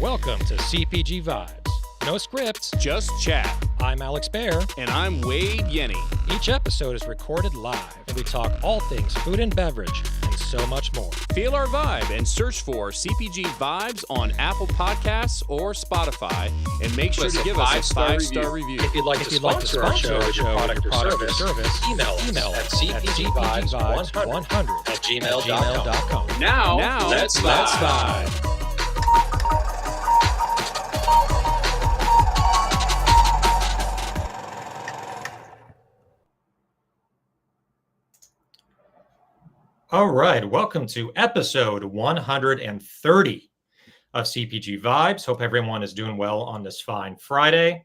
Welcome to CPG Vibes. No scripts, just chat. I'm Alex Baer. And I'm Wade Yenny. Each episode is recorded live, and we talk all things food and beverage, and so much more. Feel our vibe and search for CPG Vibes on Apple Podcasts or Spotify, and make sure to give us a 5-star review. If you'd like to sponsor our show with your product or service, email at cpgvibes100@gmail.com. Now let's vibe. All right, welcome to episode 130 of CPG Vibes. Hope everyone is doing well on this fine Friday.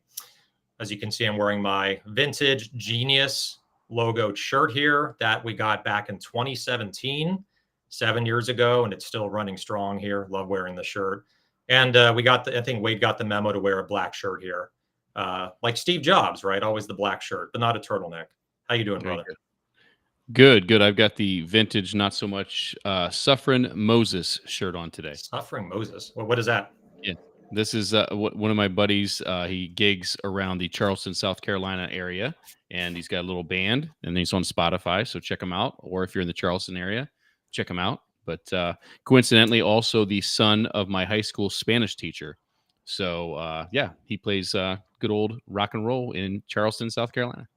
As you can see, I'm wearing my vintage Genius logoed shirt here that we got back in 2017, 7 years ago, and it's still running strong here. Love wearing the shirt. And I think Wade got the memo to wear a black shirt here. Like Steve Jobs, right? Always the black shirt, but not a turtleneck. How you doing, brother? Good. I've got the vintage, not so much Suffering Moses shirt on today. Suffering Moses. Well, what is that? Yeah, this is one of my buddies. He gigs around the Charleston, South Carolina area, and he's got a little band, and he's on Spotify, so check him out. Or if you're in the Charleston area, check him out. But coincidentally, also the son of my high school Spanish teacher. So, he plays good old rock and roll in Charleston, South Carolina.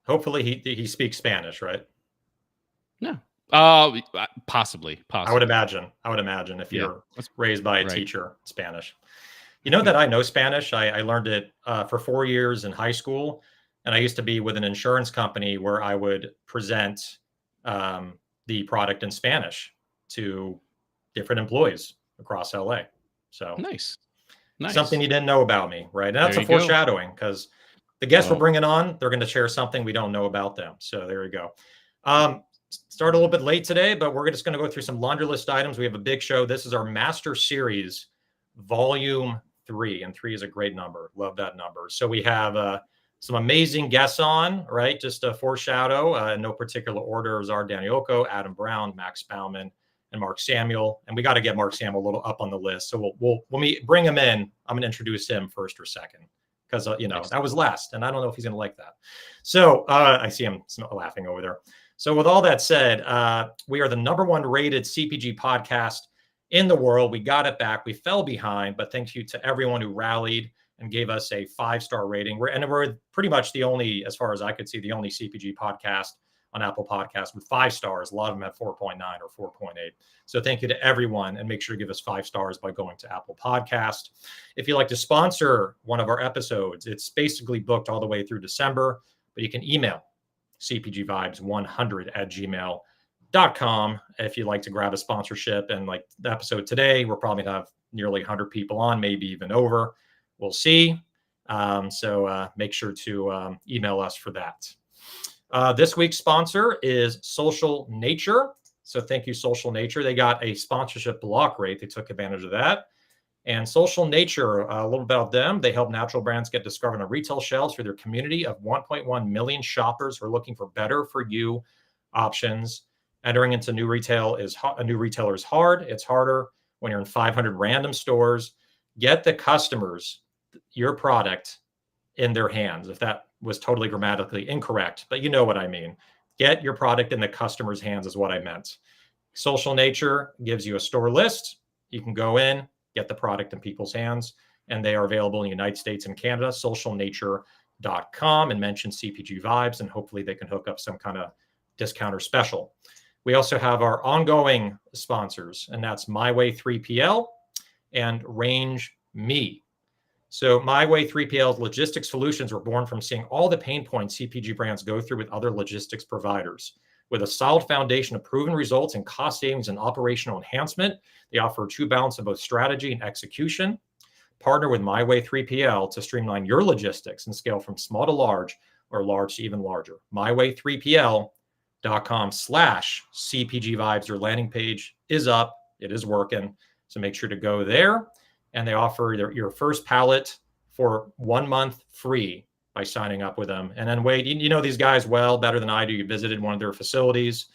Hopefully he speaks Spanish, right? Yeah. Possibly. I would imagine if you're raised by a teacher, Spanish. You know that I know Spanish. I learned it for 4 years in high school, and I used to be with an insurance company where I would present the product in Spanish to different employees across LA. So nice. Something you didn't know about me, right? And that's a foreshadowing because the guests we're bringing on, they're going to share something we don't know about them. So there we go. Start a little bit late today, but we're just going to go through some laundry list items. We have a big show. This is our Master Series, Volume 3, and 3 is a great number. Love that number. So we have some amazing guests on, right? Just a foreshadow, in no particular order. Zard Danielko, Adam Brown, Max Bauman, and Mark Samuel. And we got to get Mark Samuel a little up on the list. So when we bring him in, I'm going to introduce him first or second. Because, that was last, and I don't know if he's going to like that. So I see him laughing over there. So with all that said, we are the #1 rated CPG podcast in the world. We got it back. We fell behind, but thank you to everyone who rallied and gave us a 5-star rating. We're pretty much the only, as far as I could see, the only CPG podcast on Apple Podcasts with 5 stars. A lot of them have 4.9 or 4.8. So thank you to everyone, and make sure to give us 5 stars by going to Apple Podcast. If you'd like to sponsor one of our episodes, it's basically booked all the way through December, but you can email cpgvibes100@gmail.com if you'd like to grab a sponsorship. And like the episode today, we're probably going to have nearly 100 people on, maybe even over. We'll see. So make sure to email us for that. This week's sponsor is Social Nature. So thank you, Social Nature. They got a sponsorship block rate. They took advantage of that. And Social Nature, a little about them. They help natural brands get discovered on retail shelves through their community of 1.1 million shoppers who are looking for better for you options. Entering into a new retailer is hard. It's harder when you're in 500 random stores. Get the customers your product in their hands. If that was totally grammatically incorrect, but you know what I mean. Get your product in the customer's hands is what I meant. Social Nature gives you a store list. You can go in, get the product in people's hands, and they are available in the United States and Canada. Socialnature.com, and mention CPG Vibes, and hopefully they can hook up some kind of discount or special. We also have our ongoing sponsors, and that's My Way 3PL and Range Me. So My Way 3PL's logistics solutions were born from seeing all the pain points CPG brands go through with other logistics providers. With a solid foundation of proven results in cost savings and operational enhancement, they offer a true balance of both strategy and execution. Partner with My Way 3PL to streamline your logistics and scale from small to large or large to even larger. myway3pl.com/CPG Vibes. Your landing page is up. It is working. So make sure to go there. And they offer your first pallet for 1 month free by signing up with them. And then Wade, you know these guys well, better than I do. You visited one of their facilities.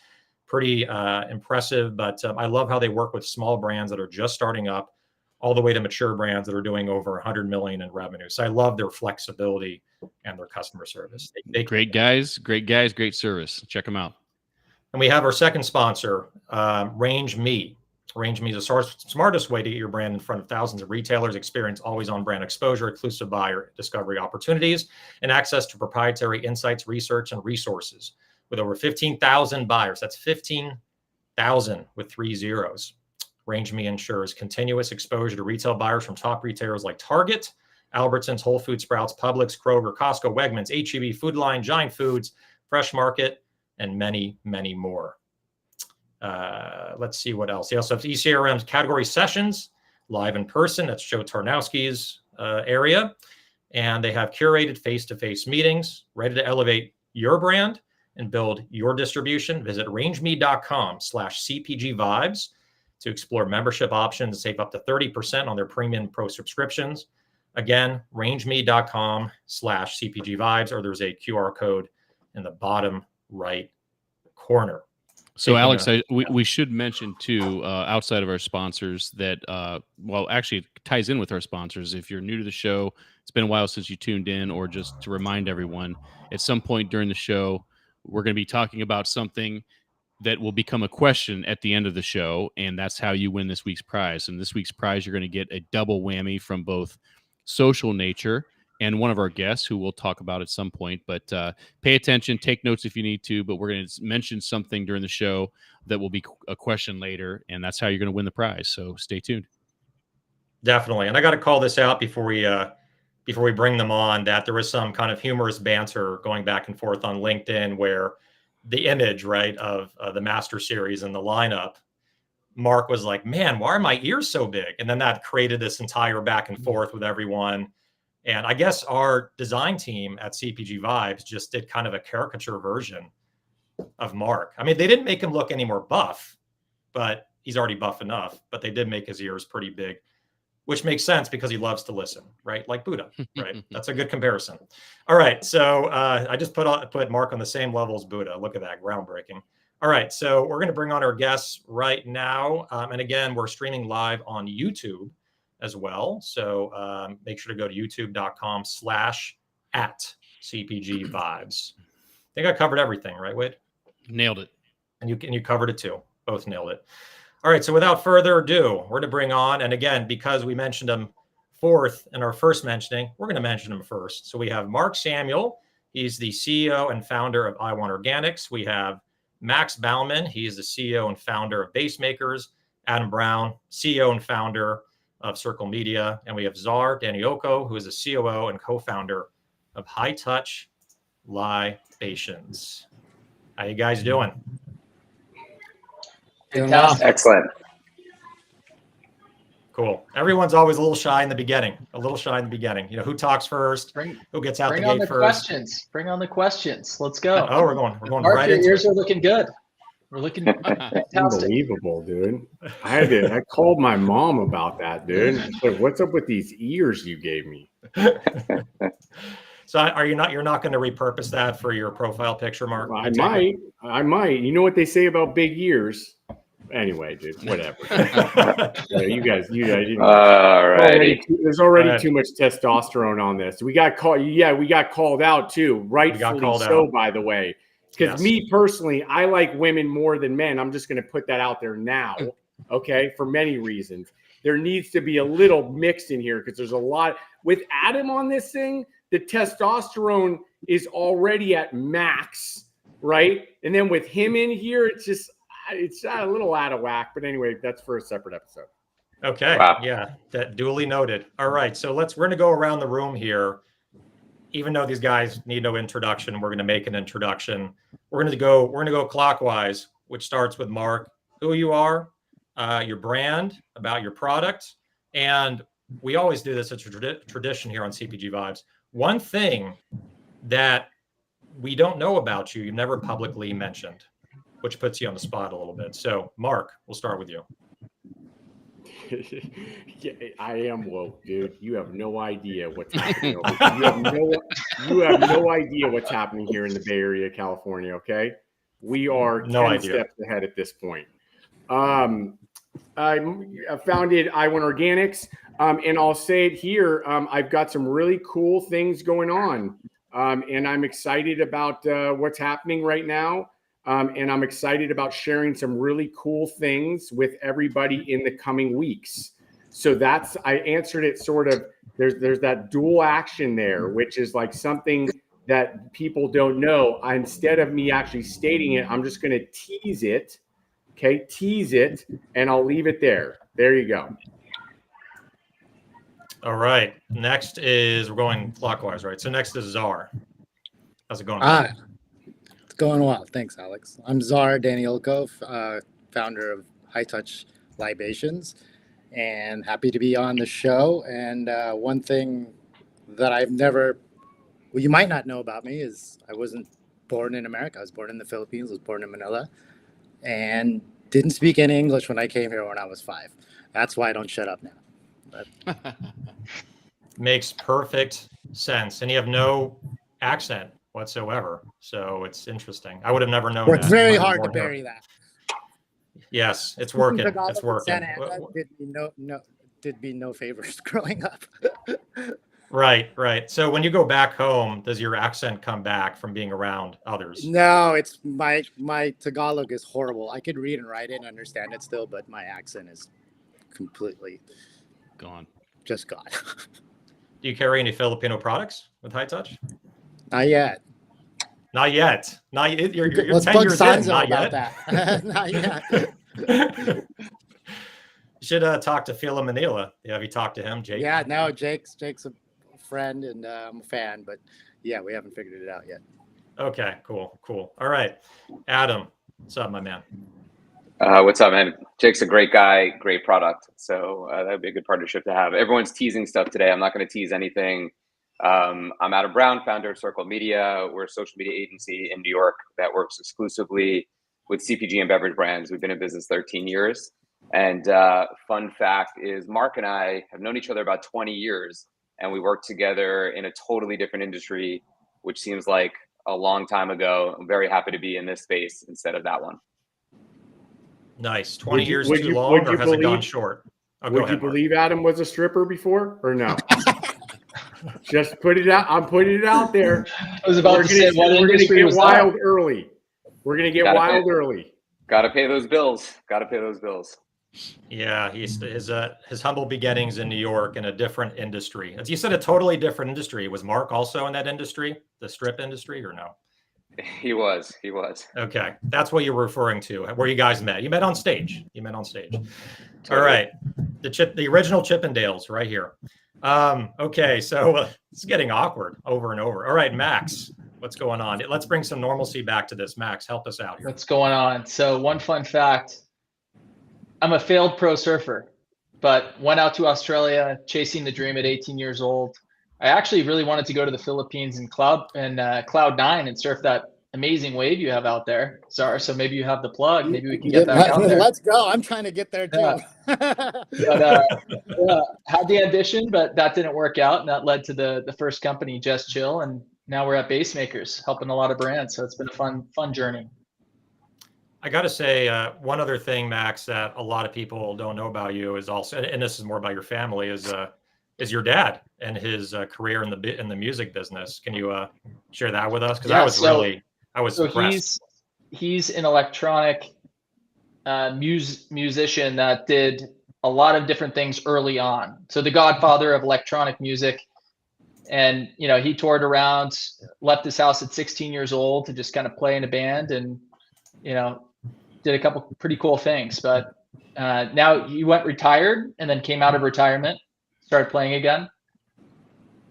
Pretty impressive, but I love how they work with small brands that are just starting up, all the way to mature brands that are doing over 100 million in revenue. So I love their flexibility and their customer service. Great guys, great service. Check them out. And we have our second sponsor, Range Me. Range Me is the smartest way to get your brand in front of thousands of retailers, experience always-on brand exposure, exclusive buyer discovery opportunities, and access to proprietary insights, research, and resources. With over 15,000 buyers, that's 15,000 with 3 zeros. Range Me ensures continuous exposure to retail buyers from top retailers like Target, Albertsons, Whole Foods, Sprouts, Publix, Kroger, Costco, Wegmans, H-E-B, Food Line, Giant Foods, Fresh Market, and many, many more. Let's see what else. They also have ECRM category sessions, live in person. That's Joe Tarnowski's area. And they have curated face-to-face meetings ready to elevate your brand and build your distribution. Visit rangeme.com/CPG vibes to explore membership options and save up to 30% on their premium pro subscriptions. Again, rangeme.com/CPG vibes, or there's a QR code in the bottom right corner. So, Alex, we should mention too, outside of our sponsors, that well, actually, it ties in with our sponsors. If you're new to the show, it's been a while since you tuned in, or just to remind everyone, at some point during the show, we're going to be talking about something that will become a question at the end of the show, and that's how you win this week's prize. And this week's prize, you're going to get a double whammy from both Social Nature and one of our guests, who we'll talk about at some point. But pay attention, take notes if you need to, but we're going to mention something during the show that will be a question later, and that's how you're going to win the prize. So stay tuned. Definitely. And I got to call this out before we bring them on, that there was some kind of humorous banter going back and forth on LinkedIn where the image, right, of the Master Series and the lineup, Mark was like, man, why are my ears so big? And then that created this entire back and forth with everyone. And I guess our design team at CPG Vibes just did kind of a caricature version of Mark. I mean, they didn't make him look any more buff, but he's already buff enough. But they did make his ears pretty big, which makes sense because he loves to listen, right? Like Buddha, right? That's a good comparison. All right, so I just put Mark on the same level as Buddha. Look at that, groundbreaking. All right, so we're going to bring on our guests right now. And again, we're streaming live on YouTube as well. So make sure to go to youtube.com/@CPG Vibes. I think I covered everything, right, Wade? Nailed it. And you covered it too. Both nailed it. All right, so without further ado, we're going to bring on, and again, because we mentioned him fourth in our first mentioning, we're going to mention him first. So we have Mark Samuel. He's the CEO and founder of I Want Organics. We have Max Bauman. He is the CEO and founder of Base Makers. Adam Brown, CEO and founder of Circle Media. And we have Czar Danioko, who is the COO and co-founder of High Touch Libations. How you guys doing? Fantastic. Excellent. Cool. Everyone's always a little shy in the beginning. You know, who talks first? Who gets out the gate first? Bring on the questions. Let's go. Oh, we're going Mark, right your into ears it. are looking good. We're looking fantastic. Unbelievable, dude. I called my mom about that, dude. I said, what's up with these ears you gave me? So you're not going to repurpose that for your profile picture, Mark? I might. You know what they say about big ears? Anyway, dude, whatever. you guys. All right. There's already too much testosterone on this. We got called. Yeah, we got called out too. Rightfully so, by the way. Because me personally, I like women more than men. I'm just going to put that out there now. Okay, for many reasons. There needs to be a little mix in here because there's a lot with Adam on this thing. The testosterone is already at max, right? And then with him in here, it's a little out of whack. But anyway, that's for a separate episode. Okay. Wow. Yeah, that duly noted. All right. So we're going to go around the room here. Even though these guys need no introduction, we're going to make an introduction. We're going to go clockwise, which starts with Mark, who you are, your brand, about your product. And we always do this. It's a tradition here on CPG Vibes. One thing that we don't know about you never publicly mentioned, which puts you on the spot a little bit. So, Mark, we'll start with you. Yeah, I am woke, dude. You have no idea what's happening. You have no idea what's happening here in the Bay Area, California. Okay, we are 10 steps ahead at this point. founded I1 Organics. And I'll say it here. I've got some really cool things going on. And I'm excited about what's happening right now. And I'm excited about sharing some really cool things with everybody in the coming weeks. So I answered it sort of, there's that dual action there, which is like something that people don't know. Instead of me actually stating it, I'm just going to tease it. Okay, tease it, and I'll leave it there. There you go. All right. Next we're going clockwise, right? So next is Czar. How's it going? It's going well. Thanks, Alex. I'm Czar Danielkov, founder of High Touch Libations, and happy to be on the show. And one thing that you might not know about me is I wasn't born in America. I was born in the Philippines. I was born in Manila, and didn't speak any English when I came here when I was 5. That's why I don't shut up now. But makes perfect sense, and you have no accent whatsoever, so it's interesting. I would have never known. It's very hard to bury that. Yes, it's working. It's working. Did me no favors growing up. Right. So when you go back home, does your accent come back from being around others? No, it's my Tagalog is horrible. I could read and write it and understand it still, but my accent is completely gone. Just gone. Do you carry any Filipino products with High Touch? Not yet. Not yet. You're Let's 10 bug years Sanzo in. Not about yet. That. Not yet. You should talk to Phil Manila. Have you talked to him, Jake? Yeah, no, Jake's a friend and I'm a fan, but yeah, we haven't figured it out yet. Okay, cool. All right, Adam, what's up, my man? What's up, man? Jake's a great guy, great product. So that would be a good partnership to have. Everyone's teasing stuff today. I'm not going to tease anything. I'm Adam Brown, founder of Circle Media. We're a social media agency in New York that works exclusively with CPG and beverage brands. We've been in business 13 years. And fun fact is Mark and I have known each other about 20 years, and we worked together in a totally different industry, which seems like a long time ago. I'm very happy to be in this space instead of that one. Nice. 20 years too long, or has it gone short? Would you believe Adam was a stripper before, or no? Just put it out. I'm putting it out there. I was about to say, what industry was that? We're going to get wild early. We're going to get wild early. Got to pay those bills. Yeah, his humble beginnings in New York in a different industry. As you said, a totally different industry. Was Mark also in that industry, the strip industry, or no? He was. Okay, that's what you're referring to. Where you guys met? You met on stage. Totally. All right, the original Chippendales, right here. Okay, so it's getting awkward over and over. All right, Max, what's going on? Let's bring some normalcy back to this. Max, help us out here. What's going on? So one fun fact, I'm a failed pro surfer, but went out to Australia chasing the dream at 18 years old. I actually really wanted to go to the Philippines and Cloud9 and surf that amazing wave you have out there. Sorry, so maybe you have the plug. Maybe we can get back out there. Let's go. I'm trying to get there too. Yeah. Had the ambition, but that didn't work out, and that led to the first company, Just Chill, and now we're at Basemakers, helping a lot of brands. So it's been a fun journey. I got to say, one other thing, Max, that a lot of people don't know about you is also, and this is more about your family, is your dad and his career in the music business. Can you share that with us? Because I was impressed. He's an electronic musician that did a lot of different things early on. So the godfather of electronic music. And, he toured around, left his house at 16 years old to just kind of play in a band and, did a couple pretty cool things. But now he went retired and then came out of retirement, started playing again.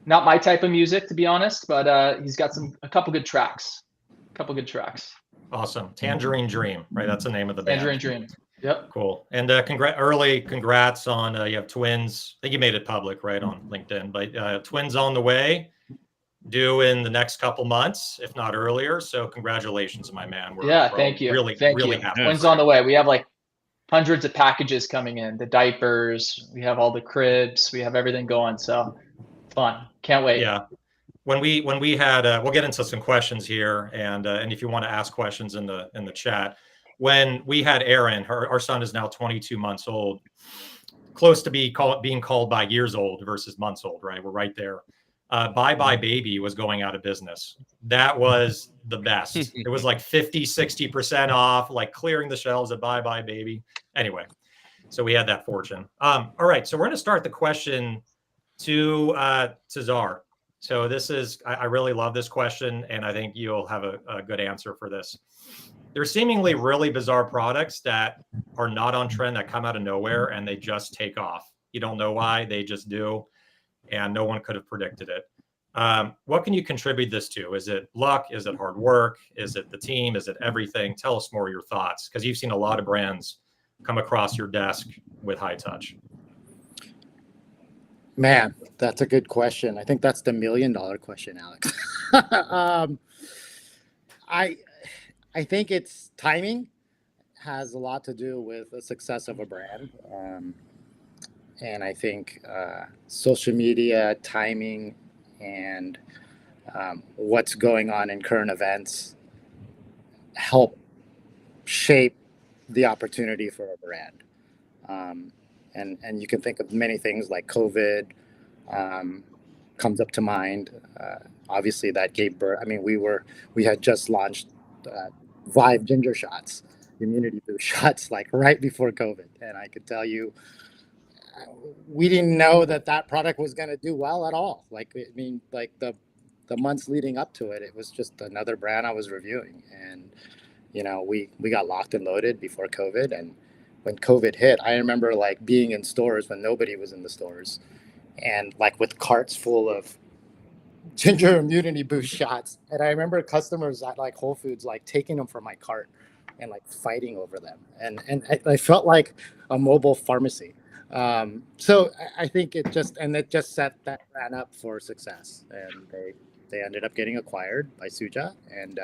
Not my type of music, to be honest, but he's got a couple good tracks. Awesome. Tangerine Dream, right? That's the name of the band. Tangerine Dream. Yep. Cool. And congrats on you have twins. I think you made it public, right, on LinkedIn, but twins on the way, due in the next couple months, if not earlier. So congratulations, my man. Thank you. Really happy. Twins on the way. We have like hundreds of packages coming in, the diapers, we have all the cribs, we have everything going. So fun. Can't wait. Yeah. When we had, we'll get into some questions here, and if you want to ask questions in the chat, when we had Aaron, our son is now 22 months old, close to being called by years old versus months old, right? We're right there. Bye Bye Baby was going out of business. That was the best. It was like 50, 60% off, like clearing the shelves at Bye Bye Baby. Anyway, so we had that fortune. All right, so we're going to start the question to Czar. So this is, I really love this question, and I think you'll have a good answer for this. There's seemingly really bizarre products that are not on trend, that come out of nowhere, and they just take off. You don't know why, they just do, and no one could have predicted it. What can you contribute this to? Is it luck? Is it hard work? Is it the team? Is it everything? Tell us more of your thoughts, because you've seen a lot of brands come across your desk with high touch. Man, that's a good question. I think that's the $1 million question, Alex. I think it's timing has a lot to do with the success of a brand. And I think social media, timing, and what's going on in current events help shape the opportunity for a brand. And you can think of many things like COVID comes up to mind. Obviously, that gave birth. I mean, we had just launched Vive ginger shots, immunity boost shots, like right before COVID, and I could tell you, we didn't know that product was going to do well at all. Like, I mean, like the months leading up to it, it was just another brand I was reviewing, and we got locked and loaded before COVID, and when COVID hit, I remember like being in stores when nobody was in the stores, and like with carts full of ginger immunity boost shots. And I remember customers at like Whole Foods like taking them from my cart and like fighting over them. And I felt like a mobile pharmacy. So I think it just set that brand up for success. And they ended up getting acquired by Suja. And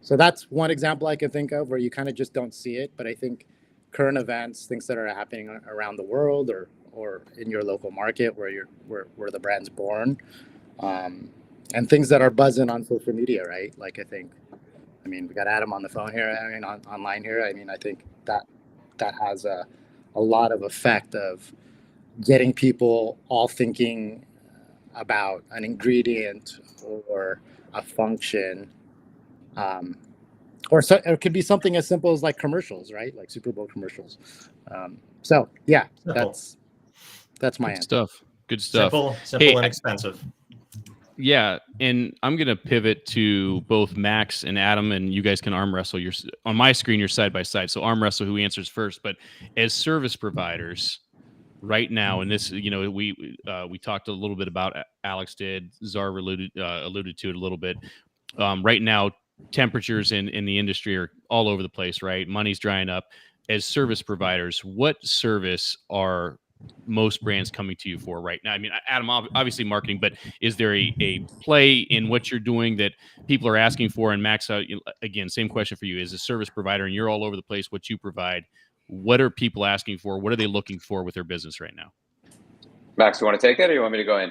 so that's one example I can think of where you kind of just don't see it. But I think current events, things that are happening around the world or in your local market where the brand's born, and things that are buzzing on social media, right? Like I mean, we got Adam on the phone here, I mean, online here. I mean, I think that has a lot of effect of getting people all thinking about an ingredient or a function, or it could be something as simple as like commercials, right? Like Super Bowl commercials. So yeah, that's my answer. Good stuff. Simple and expensive. Yeah, and I'm going to pivot to both Max and Adam, and you guys can arm wrestle. On my screen, you're side by side, so arm wrestle who answers first. But as service providers right now, and this, we talked a little bit about, Alex did, Czar alluded to it a little bit. Right now, temperatures in the industry are all over the place, right? Money's drying up. As service providers, what service are most brands coming to you for right now? I mean, Adam, obviously marketing, but is there a play in what you're doing that people are asking for? And Max, again, same question for you. As a service provider, and you're all over the place, what you provide, what are people asking for? What are they looking for with their business right now? Max, you want to take it, or you want me to go in?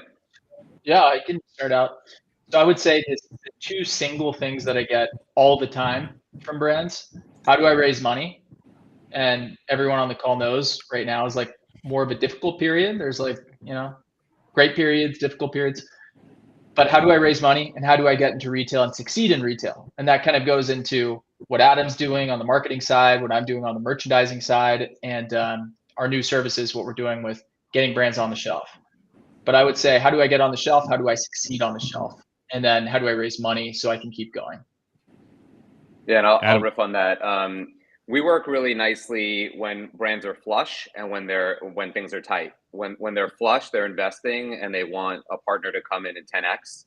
Yeah, I can start out. So I would say the two single things that I get all the time from brands: how do I raise money? And everyone on the call knows right now is like more of a difficult period. There's like, great periods, difficult periods. But how do I raise money, and how do I get into retail and succeed in retail? And that kind of goes into what Adam's doing on the marketing side, what I'm doing on the merchandising side, and our new services, what we're doing with getting brands on the shelf. But I would say, how do I get on the shelf? How do I succeed on the shelf? And then how do I raise money so I can keep going? Yeah, and I'll riff on that. We work really nicely when brands are flush and when things are tight. When they're flush, they're investing and they want a partner to come in 10x.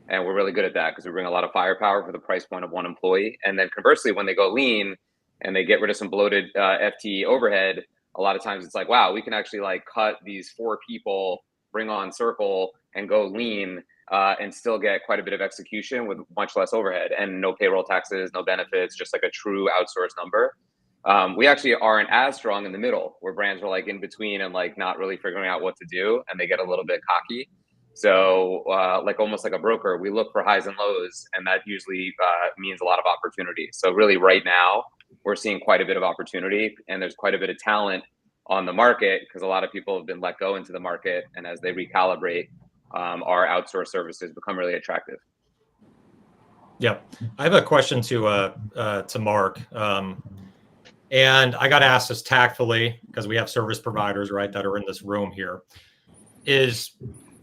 And we're really good at that because we bring a lot of firepower for the price point of one employee. And then conversely, when they go lean and they get rid of some bloated FTE overhead, a lot of times it's like, wow, we can actually like cut these 4 people, bring on Circle, and go lean and still get quite a bit of execution with much less overhead and no payroll taxes, no benefits, just like a true outsourced number. We actually aren't as strong in the middle, where brands are like in between and like not really figuring out what to do, and they get a little bit cocky. So like almost like a broker, we look for highs and lows, and that usually means a lot of opportunity. So really right now, we're seeing quite a bit of opportunity, and there's quite a bit of talent on the market because a lot of people have been let go into the market, and as they recalibrate, our outsourced services become really attractive. Yep. I have a question to Mark. And I got to ask this tactfully because we have service providers, right, that are in this room here. Is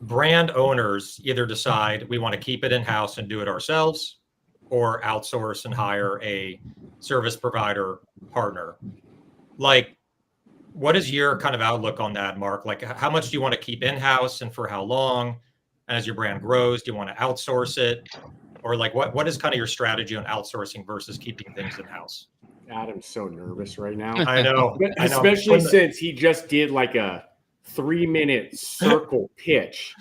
brand owners either decide we want to keep it in-house and do it ourselves, or outsource and hire a service provider partner? Like, what is your kind of outlook on that, Mark? Like, how much do you want to keep in-house and for how long? And as your brand grows, do you want to outsource it? Or like, what is kind of your strategy on outsourcing versus keeping things in-house? Adam's so nervous right now. I know. Especially since he just did like a 3-minute circle pitch.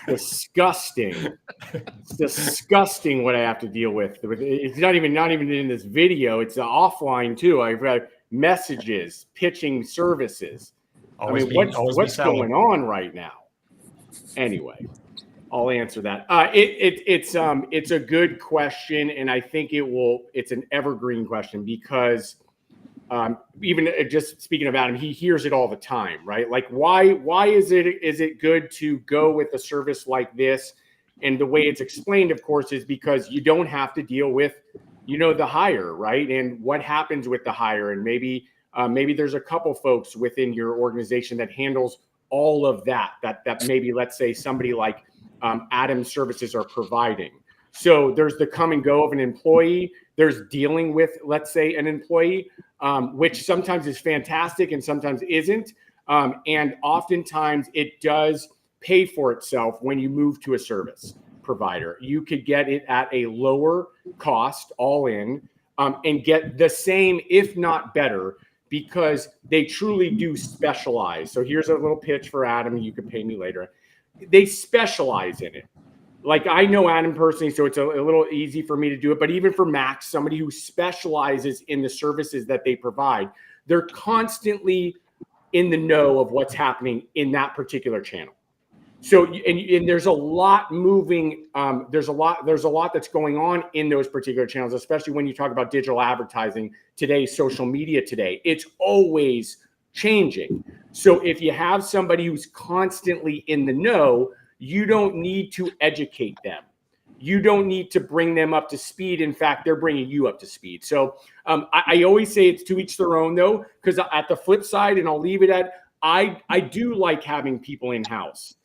Disgusting. It's disgusting what I have to deal with. It's not even in this video. It's offline too. I've got messages, pitching services. What's going on right now? Anyway, I'll answer that. It's a good question, and I think it's an evergreen question because even just speaking of Adam, he hears it all the time, right? Like, why is it good to go with a service like this? And the way it's explained, of course, is because you don't have to deal with, the hire, right? And what happens with the hire, and maybe there's a couple folks within your organization that handles all of that maybe, let's say, somebody like Adam's services are providing. So there's the come and go of an employee. There's dealing with, let's say, an employee, which sometimes is fantastic and sometimes isn't. And oftentimes it does pay for itself when you move to a service provider. You could get it at a lower cost all in and get the same, if not better, because they truly do specialize. So here's a little pitch for Adam. You can pay me later. They specialize in it. Like, I know Adam personally, so it's a little easy for me to do it. But even for Max, somebody who specializes in the services that they provide, they're constantly in the know of what's happening in that particular channel. So, and there's a lot moving. There's a lot that's going on in those particular channels, especially when you talk about digital advertising today, social media today. It's always changing. So if you have somebody who's constantly in the know, you don't need to educate them. You don't need to bring them up to speed. In fact, they're bringing you up to speed. So I always say it's to each their own, though, because at the flip side, and I'll leave it at, I do like having people in-house.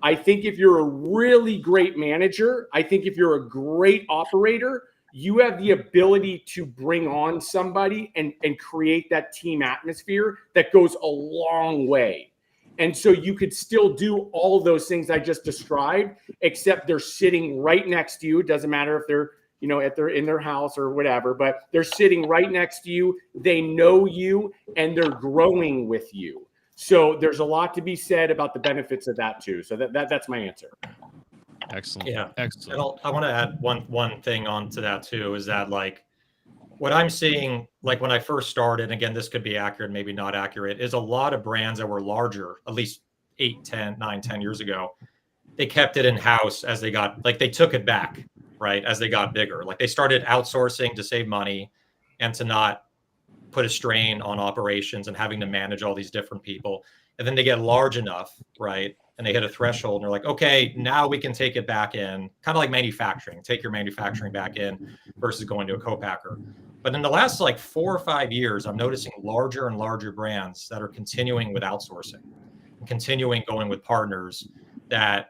I think if you're a really great manager, I think if you're a great operator, you have the ability to bring on somebody and create that team atmosphere that goes a long way. And so you could still do all those things I just described, except they're sitting right next to you. It doesn't matter if they're, in their house or whatever, but they're sitting right next to you. They know you and they're growing with you. So there's a lot to be said about the benefits of that too. So that's my answer. Excellent. Yeah. Excellent. And I want to add one thing on to that too, is that like what I'm seeing, like when I first started, again, this could be accurate, maybe not accurate, is a lot of brands that were larger, at least 10 years ago, they kept it in-house as they got, like they took it back, right? As they got bigger, like they started outsourcing to save money and to not put a strain on operations and having to manage all these different people. And then they get large enough, right? And they hit a threshold and they're like, okay, now we can take it back in, kind of like manufacturing, take your manufacturing back in versus going to a co-packer. But in the last like 4 or 5 years, I'm noticing larger and larger brands that are continuing with outsourcing, continuing going with partners that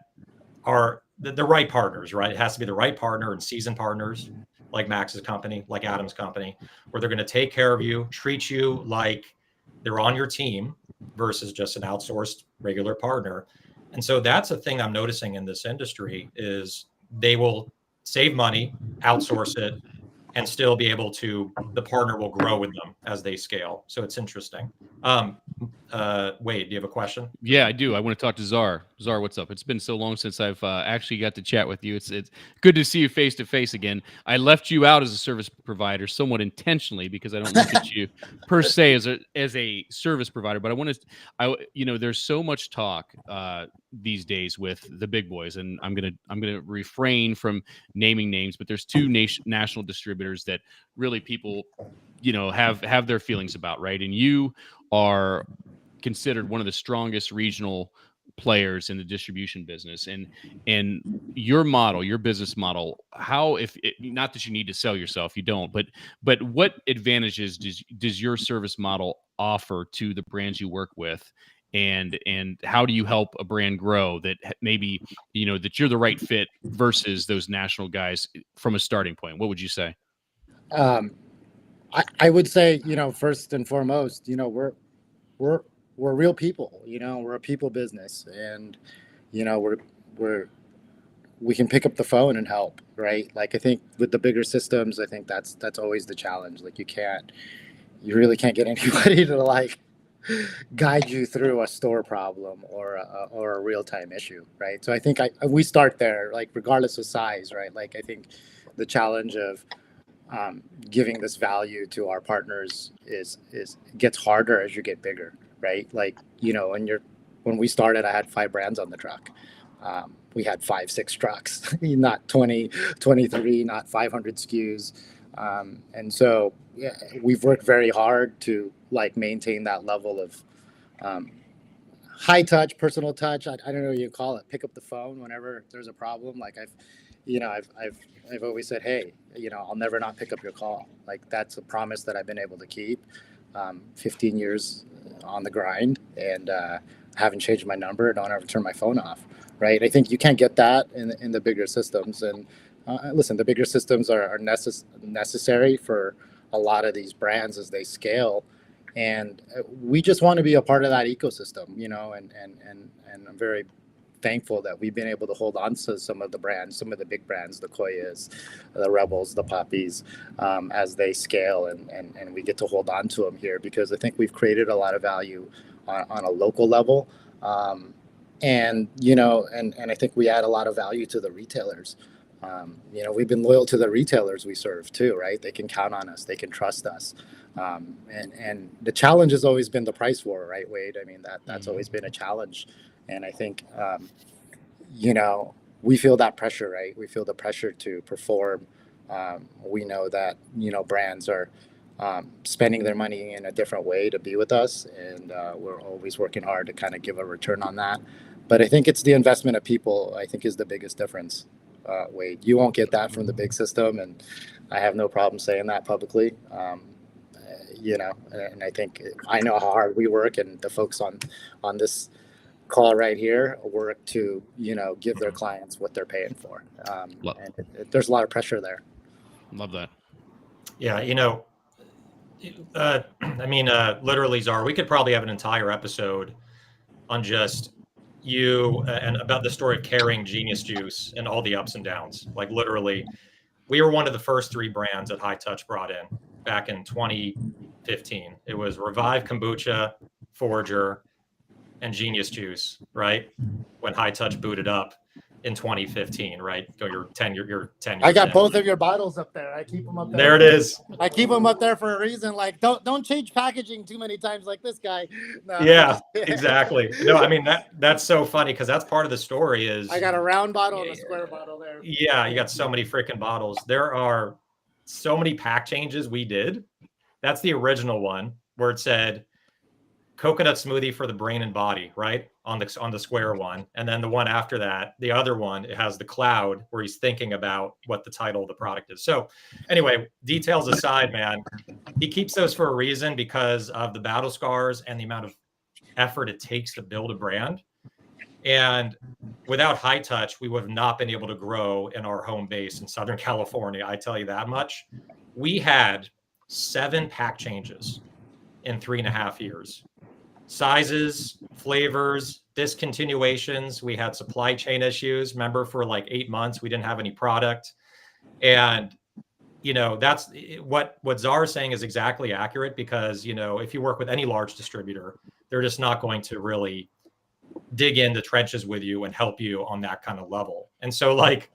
are the right partners, right? It has to be the right partner and seasoned partners like Max's company, like Adam's company, where they're going to take care of you, treat you like they're on your team versus just an outsourced regular partner. And so that's a thing I'm noticing in this industry is they will save money, outsource it, and still be able to, the partner will grow with them as they scale. So it's interesting. Wade, do you have a question? Yeah, I do. I want to talk to Czar. Czar, what's up? It's been so long since I've actually got to chat with you. It's good to see you face to face again. I left you out as a service provider somewhat intentionally because I don't look at you per se as a service provider. But there's so much talk these days with the big boys, and I'm gonna refrain from naming names. But there's two national distributors that really people have their feelings about, right? And you are considered one of the strongest regional players in the distribution business, and your model, your business model, how, if it, not that you need to sell yourself, you don't, but what advantages does your service model offer to the brands you work with, and how do you help a brand grow that maybe that you're the right fit versus those national guys from a starting point? What would you say? I would say, first and foremost, we're real people. We're a people business, and we can pick up the phone and help, right? Like, I think with the bigger systems, I think that's always the challenge. Like, you really can't get anybody to like guide you through a store problem or a real-time issue, right? So I think we start there, like, regardless of size, right? Like, I think the challenge of giving this value to our partners is gets harder as you get bigger, right? Like, when we started, I had 5 brands on the truck. We had 5-6 trucks, not 20, 23, not 500 SKUs. And so we've worked very hard to like maintain that level of high touch, personal touch. I don't know what you call it. Pick up the phone whenever there's a problem. Like I've always said, hey, I'll never not pick up your call. Like, that's a promise that I've been able to keep. 15 years on the grind, and haven't changed my number. Don't ever turn my phone off. Right. I think you can't get that in the bigger systems. And listen, the bigger systems are necessary for a lot of these brands as they scale. And we just want to be a part of that ecosystem, and I'm very thankful that we've been able to hold on to some of the brands, some of the big brands, the Koyas, the Rebels, the Poppies, as they scale, and we get to hold on to them here, because I think we've created a lot of value on a local level. And I think we add a lot of value to the retailers. We've been loyal to the retailers we serve too, right? They can count on us, they can trust us. And the challenge has always been the price war, right, Wade? I mean, that's always been a challenge. And I think, we feel that pressure, right? We feel the pressure to perform. We know that, brands are spending their money in a different way to be with us. And we're always working hard to kind of give a return on that. But I think it's the investment of people, I think, is the biggest difference, Wade. You won't get that from the big system. And I have no problem saying that publicly. And I think I know how hard we work, and the folks on this call right here work to, give their clients what they're paying for. And there's a lot of pressure there. Love that. Yeah. Literally, Czar, we could probably have an entire episode on just you and about the story of carrying Genius Juice and all the ups and downs. Like, literally, we were one of the first 3 brands that High Touch brought in back in 2015. It was Revive Kombucha, Forager, and Genius Juice, right? When High Touch booted up in 2015, right? So you're 10 years. I got both of your bottles up there. I keep them up there. There it is. I keep them up there for a reason. Like, don't change packaging too many times like this guy. No. Yeah, exactly. No, I mean, that's so funny, because that's part of the story is I got a round bottle and a square bottle there. Yeah, you got so many freaking bottles. There are so many pack changes we did. That's the original one where it said coconut smoothie for the brain and body, right? On the square one. And then the one after that, the other one, it has the cloud where he's thinking about what the title of the product is. So anyway, details aside, man, he keeps those for a reason, because of the battle scars and the amount of effort it takes to build a brand. And without High Touch, we would have not been able to grow in our home base in Southern California. I tell you that much. We had 7 pack changes in 3.5 years. Sizes, flavors, discontinuations. We had supply chain issues. Remember, for like 8 months, we didn't have any product. And, that's what Czar is saying is exactly accurate, because, if you work with any large distributor, they're just not going to really dig in the trenches with you and help you on that kind of level. And so, like,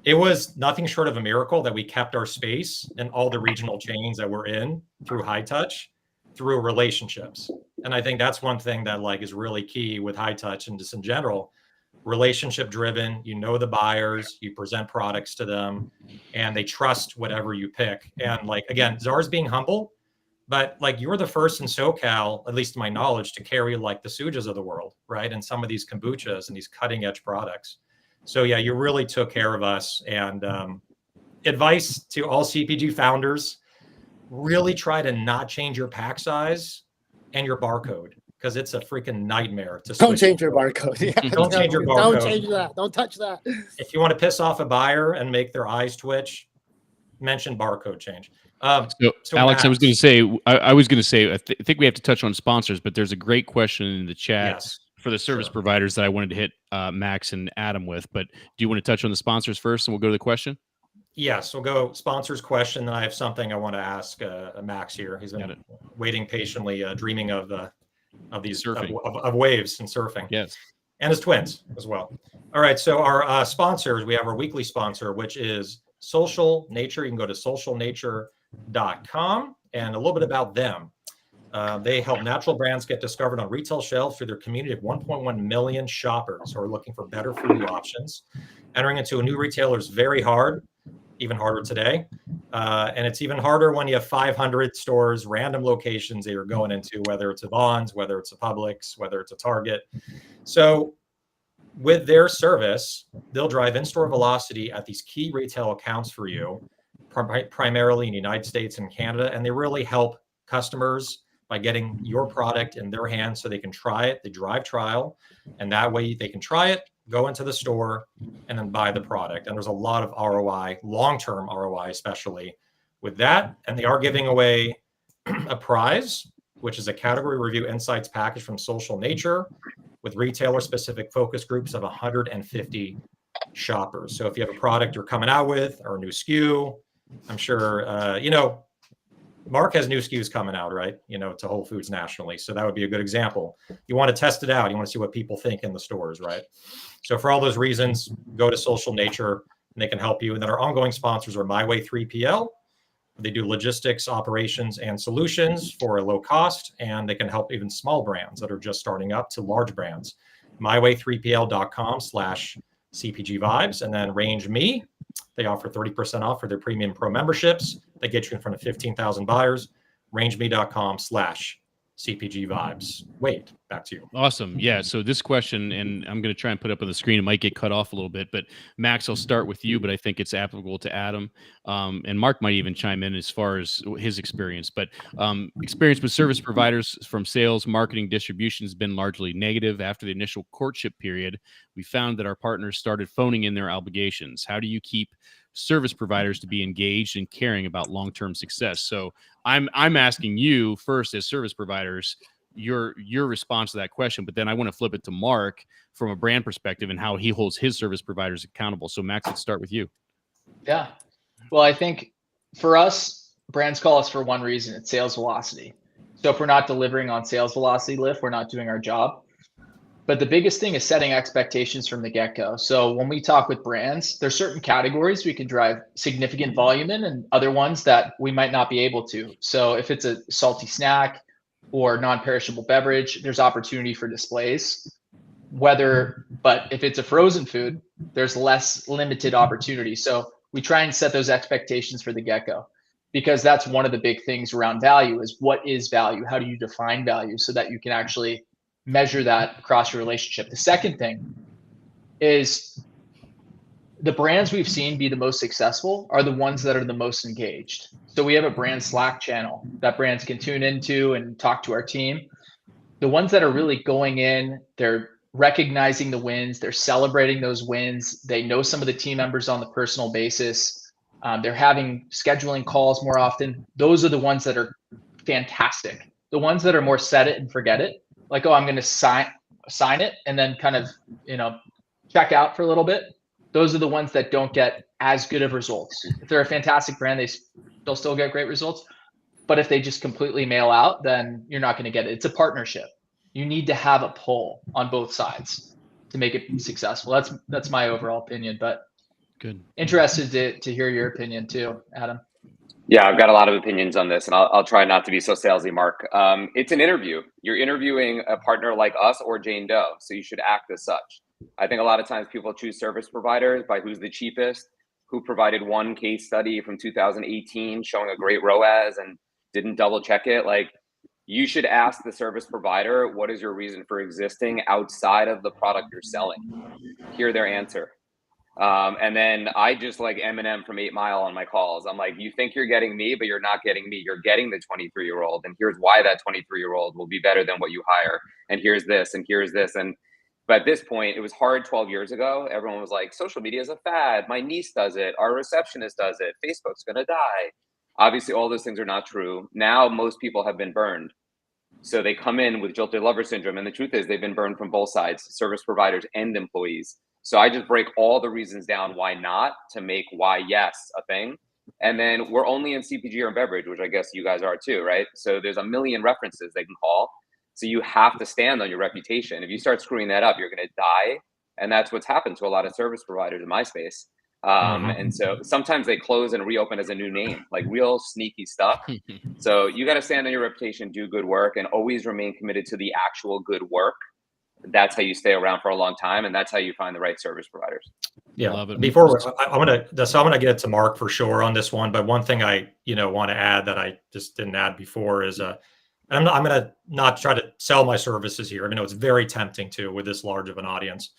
it was nothing short of a miracle that we kept our space in all the regional chains that we're in through High Touch, through relationships. And I think that's one thing that is really key with High Touch, and just in general, relationship driven. The buyers, you present products to them, and they trust whatever you pick. And again, Czar's being humble, But like you're the first in SoCal, at least to my knowledge, to carry like the Sujas of the world, right? And some of these kombuchas and these cutting edge products. So yeah, you really took care of us. And advice to all CPG founders, really try to not change your pack size and your barcode, because it's a freaking nightmare to don't change your barcode. Yeah, don't change your barcode. Don't change that. Don't touch that. If you want to piss off a buyer and make their eyes twitch, mention barcode change. So Alex, I was going to say, I think we have to touch on sponsors, but there's a great question in the chat for the service providers that I wanted to hit Max and Adam with. But do you want to touch on the sponsors first, and we'll go to the question? Yes, we'll go sponsors question. Then I have something I want to ask Max here. He's been waiting patiently, dreaming of these of waves and surfing. Yes, and his twins as well. All right, so our sponsors, we have our weekly sponsor, which is Social Nature. You can go to socialnature.com, and a little bit about them. They help natural brands get discovered on retail shelves through their community of 1.1 million shoppers who are looking for better food options. Entering into a new retailer is very hard, even harder today. And it's even harder when you have 500 stores, random locations that you're going into, whether it's a Vons, whether it's a Publix, whether it's a Target. So with their service, they'll drive in-store velocity at these key retail accounts for you, primarily in the United States and Canada. And they really help customers by getting your product in their hands so they can try it. They drive trial, and that way they can try it, go into the store, and then buy the product. And there's a lot of ROI, long-term ROI, especially with that. And they are giving away a prize, which is a category review insights package from Social Nature with retailer-specific focus groups of 150 shoppers. So if you have a product you're coming out with or a new SKU, I'm sure, Mark has new SKUs coming out, right? To Whole Foods nationally. So that would be a good example. You want to test it out. You want to see what people think in the stores, right? So for all those reasons, go to Social Nature and they can help you. And then our ongoing sponsors are My Way 3PL. They do logistics, operations, and solutions for a low cost, and they can help even small brands that are just starting up to large brands. myway3pl.com/CPG vibes. And then Range Me, they offer 30% off for their premium pro memberships. They get you in front of 15,000 buyers. rangeme.com/CPG vibes. Wade, back to you. Awesome. Yeah. So this question, and I'm going to try and put up on the screen. It might get cut off a little bit, but Max, I'll start with you, but I think it's applicable to Adam. And Mark might even chime in as far as his experience, but experience with service providers from sales, marketing, distribution has been largely negative. After the initial courtship period, we found that our partners started phoning in their obligations. How do you keep service providers to be engaged and caring about long-term success? So I'm asking you first, as service providers, your response to that question, but then I want to flip it to Mark from a brand perspective and how he holds his service providers accountable. So Max, let's start with you. Yeah. Well, I think for us, brands call us for one reason. It's sales velocity. So if we're not delivering on sales velocity lift, we're not doing our job. But the biggest thing is setting expectations from the get-go. So when we talk with brands, there's certain categories we can drive significant volume in and other ones that we might not be able to. So if it's a salty snack or non-perishable beverage, there's opportunity for displays. But if it's a frozen food, there's less limited opportunity. So we try and set those expectations for the get-go, because that's one of the big things around value is what is value? How do you define value so that you can actually measure that across your relationship? The second thing is the brands we've seen be the most successful are the ones that are the most engaged. So we have a brand Slack channel that brands can tune into and talk to our team. The ones that are really going in, they're recognizing the wins, they're celebrating those wins. They know some of the team members on the personal basis. They're having scheduling calls more often. Those are the ones that are fantastic. The ones that are more set it and forget it, like, oh, I'm going to sign it and then kind of, check out for a little bit. Those are the ones that don't get as good of results. If they're a fantastic brand, they'll still get great results. But if they just completely mail out, then you're not going to get it. It's a partnership. You need to have a pull on both sides to make it successful. That's my overall opinion, but good. Interested to hear your opinion too, Adam. Yeah, I've got a lot of opinions on this, and I'll try not to be so salesy, Mark. It's an interview. You're interviewing a partner like us or Jane Doe, so you should act as such. I think a lot of times people choose service providers by who's the cheapest, who provided one case study from 2018 showing a great ROAS and didn't double check it. Like, you should ask the service provider, what is your reason for existing outside of the product you're selling? Hear their answer. And then I just like Eminem from 8 Mile on my calls. I'm like, you think you're getting me, but you're not getting me. You're getting the 23-year-old. And here's why that 23-year-old will be better than what you hire. And here's this, and here's this. But at this point, it was hard 12 years ago. Everyone was like, social media is a fad. My niece does it. Our receptionist does it. Facebook's going to die. Obviously, all those things are not true. Now, most people have been burned. So they come in with jilted lover syndrome. And the truth is they've been burned from both sides, service providers and employees. So I just break all the reasons down why not to make why yes a thing. And then we're only in CPG or beverage, which I guess you guys are too, right? So there's a million references they can call. So you have to stand on your reputation. If you start screwing that up, you're going to die. And that's what's happened to a lot of service providers in my space. And so sometimes they close and reopen as a new name, like real sneaky stuff. So you got to stand on your reputation, do good work, and always remain committed to the actual good work. That's how you stay around for a long time, and that's how you find the right service providers. Yeah. Love it. Before I'm gonna get to Mark for sure on this one, but one thing I want to add that I just didn't add before is I'm gonna not try to sell my services here. I know it's very tempting to with this large of an audience,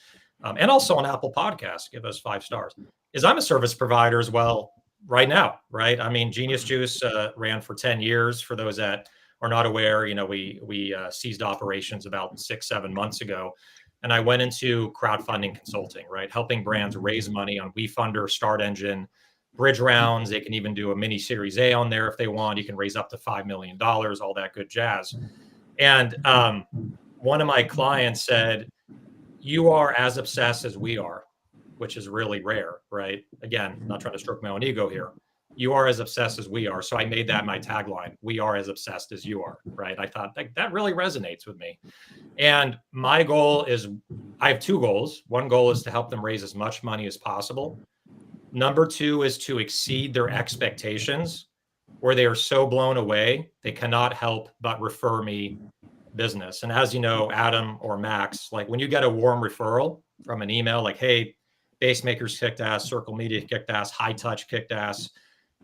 and also on Apple Podcasts, give us 5 stars. Is I'm a service provider as well right now, right? I mean, Genius Juice ran for 10 years. For those that are not aware, we ceased operations about 6-7 months ago, and I went into crowdfunding consulting, right? Helping brands raise money on WeFunder, Start Engine, bridge rounds. They can even do a mini Series A on there if they want. You can raise up to $5 million, all that good jazz. And one of my clients said, you are as obsessed as we are, which is really rare, right? Again, not trying to stroke my own ego here. You are as obsessed as we are. So I made that my tagline. We are as obsessed as you are, right? I thought that really resonates with me. And my goal is, I have 2 goals. One goal is to help them raise as much money as possible. Number 2 is to exceed their expectations, where they are so blown away, they cannot help but refer me business. And as you know, Adam or Max, like when you get a warm referral from an email, like, hey, Basemakers kicked ass, Circle Media kicked ass, High Touch kicked ass,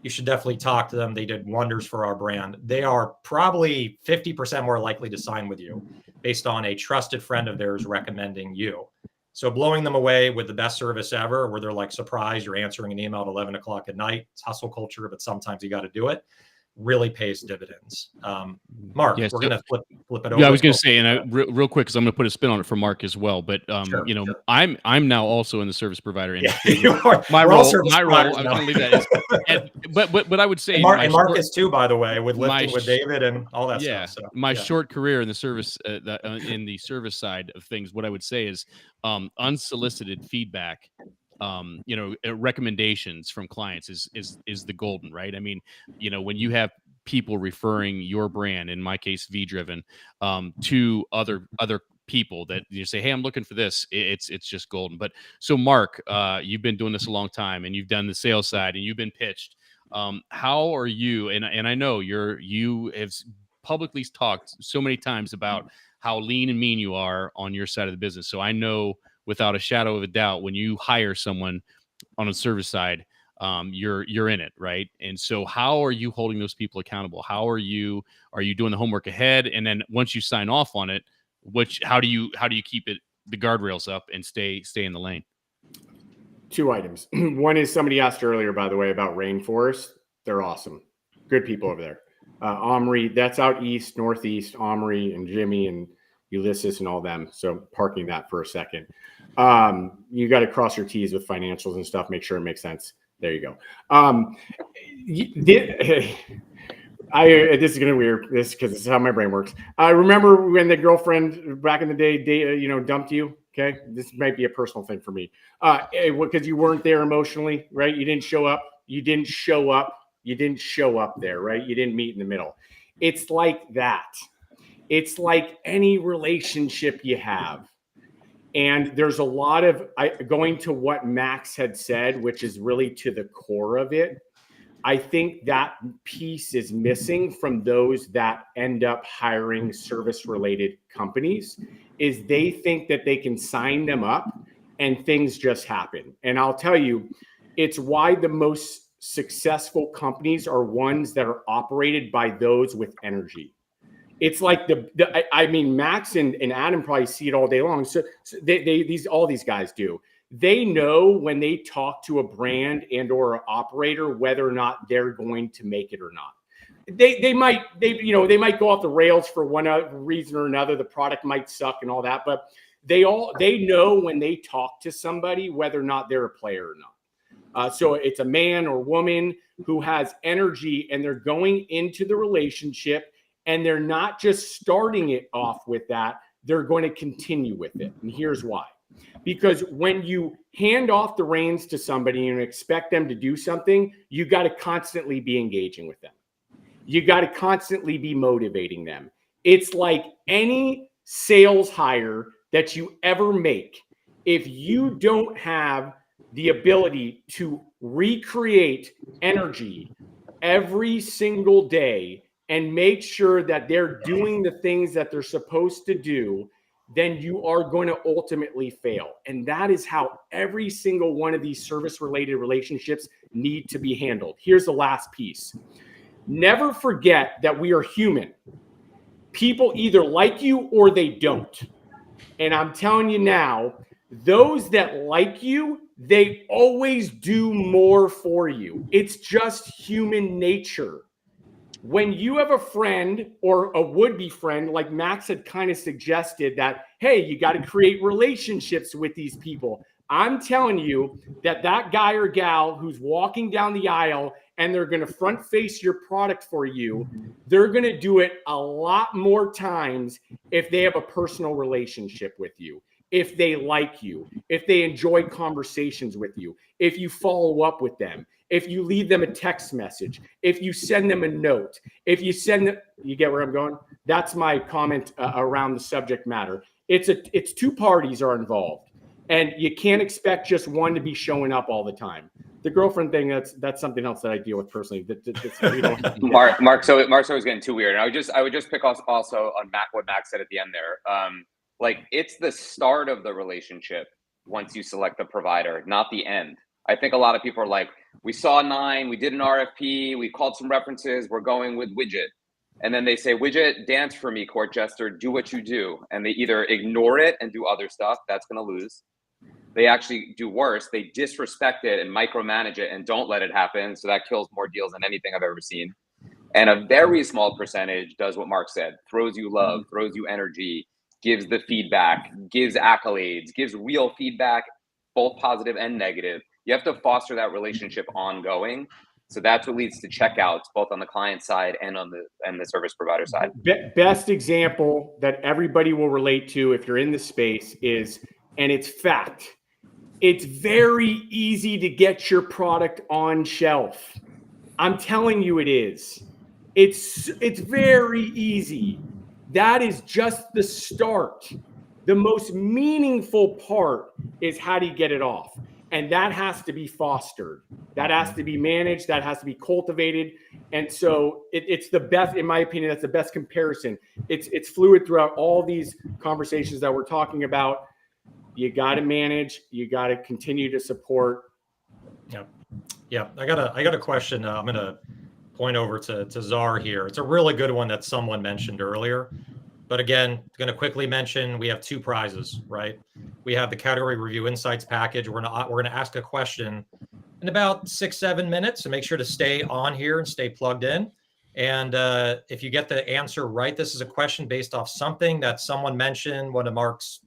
you should definitely talk to them. They did wonders for our brand. They are probably 50% more likely to sign with you based on a trusted friend of theirs recommending you. So blowing them away with the best service ever, where they're like surprised you're answering an email at 11 o'clock at night. It's hustle culture, but sometimes you got to do it. Really pays dividends. Mark, we're going to flip it over. Yeah, I was going to say, and real quick, because I'm going to put a spin on it for Mark as well. But sure. I'm now also in the service provider industry. Yeah, my role. I was going to leave that. But I would say, and Mark is too, by the way, with lifting with David and all that stuff. So, my short career in the service, in the service side of things, what I would say is unsolicited feedback. Recommendations from clients is the golden, right? I mean, when you have people referring your brand, in my case, V-Driven, to other people that you say, hey, I'm looking for this, it's just golden. But so Mark, you've been doing this a long time, and you've done the sales side, and you've been pitched. How are you? And I know you have publicly talked so many times about how lean and mean you are on your side of the business. So I know, without a shadow of a doubt, when you hire someone on a service side, you're in it, right? And so how are you holding those people accountable? How are you doing the homework ahead? And then once you sign off on it, how do you keep the guardrails up and stay in the lane? 2 items. One is, somebody asked earlier, by the way, about Rainforest. They're awesome. Good people over there. Omri, that's out east, northeast, Omri and Jimmy and Ulysses and all them. So parking that for a second. You got to cross your T's with financials and stuff. Make sure it makes sense. There you go. This is going to be weird, because this is how my brain works. I remember when the girlfriend back in the day, dumped you. Okay. This might be a personal thing for me. Because you weren't there emotionally, right? You didn't show up. You didn't show up there, right? You didn't meet in the middle. It's like that. It's like any relationship you have. And there's a lot of, going to what Max had said, which is really to the core of it. I think that piece is missing from those that end up hiring service-related companies, is they think that they can sign them up and things just happen. And I'll tell you, it's why the most successful companies are ones that are operated by those with energy. It's like I mean, Max and Adam probably see it all day long. So all these guys do. They know when they talk to a brand and or an operator whether or not they're going to make it or not. They might go off the rails for one reason or another. The product might suck and all that, but they know when they talk to somebody whether or not they're a player or not. So it's a man or woman who has energy and they're going into the relationship. And they're not just starting it off with that, they're going to continue with it. And here's why. Because when you hand off the reins to somebody and expect them to do something, you got to constantly be engaging with them. You got to constantly be motivating them. It's like any sales hire that you ever make. If you don't have the ability to recreate energy every single day, and make sure that they're doing the things that they're supposed to do, then you are going to ultimately fail. And that is how every single one of these service-related relationships need to be handled. Here's the last piece. Never forget that we are human. People either like you or they don't. And I'm telling you now, those that like you, they always do more for you. It's just human nature. When you have a friend or a would-be friend, like Max had kind of suggested that, hey, you got to create relationships with these people. I'm telling you that guy or gal who's walking down the aisle and they're going to front face your product for you, they're going to do it a lot more times if they have a personal relationship with you, if they like you, if they enjoy conversations with you, if you follow up with them, if you leave them a text message, if you send them a note, if you send them, you get where I'm going? That's my comment around the subject matter. It's two parties are involved, and you can't expect just one to be showing up all the time. The girlfriend thing, that's something else that I deal with personally. Mark's always getting too weird. And I would just pick also on what Max said at the end there. Like, it's the start of the relationship once you select the provider, not the end. I think a lot of people are like, we saw 9, we did an RFP, we called some references, we're going with Widget. And then they say, Widget, dance for me, court jester, do what you do. And they either ignore it and do other stuff, that's going to lose. They actually do worse. They disrespect it and micromanage it and don't let it happen. So that kills more deals than anything I've ever seen. And a very small percentage does what Mark said, throws you love, throws you energy, gives the feedback, gives accolades, gives real feedback, both positive and negative. You have to foster that relationship ongoing. So that's what leads to checkouts, both on the client side and on the service provider side. Best example that everybody will relate to if you're in the space is, and it's fact, it's very easy to get your product on shelf. I'm telling you it is. It's very easy. That is just the start. The most meaningful part is how do you get it off? And that has to be fostered. That has to be managed. That has to be cultivated. And so it's the best, in my opinion, that's the best comparison. It's fluid throughout all these conversations that we're talking about. You got to manage. You got to continue to support. Yeah. I got a question. I'm going to point over to Czar here. It's a really good one that someone mentioned earlier. But again, going to quickly mention we have 2 prizes, right? We have the Category Review Insights package. We're going to ask a question in about 6-7 minutes, so make sure to stay on here and stay plugged in. And if you get the answer right, this is a question based off something that someone mentioned, one of Mark's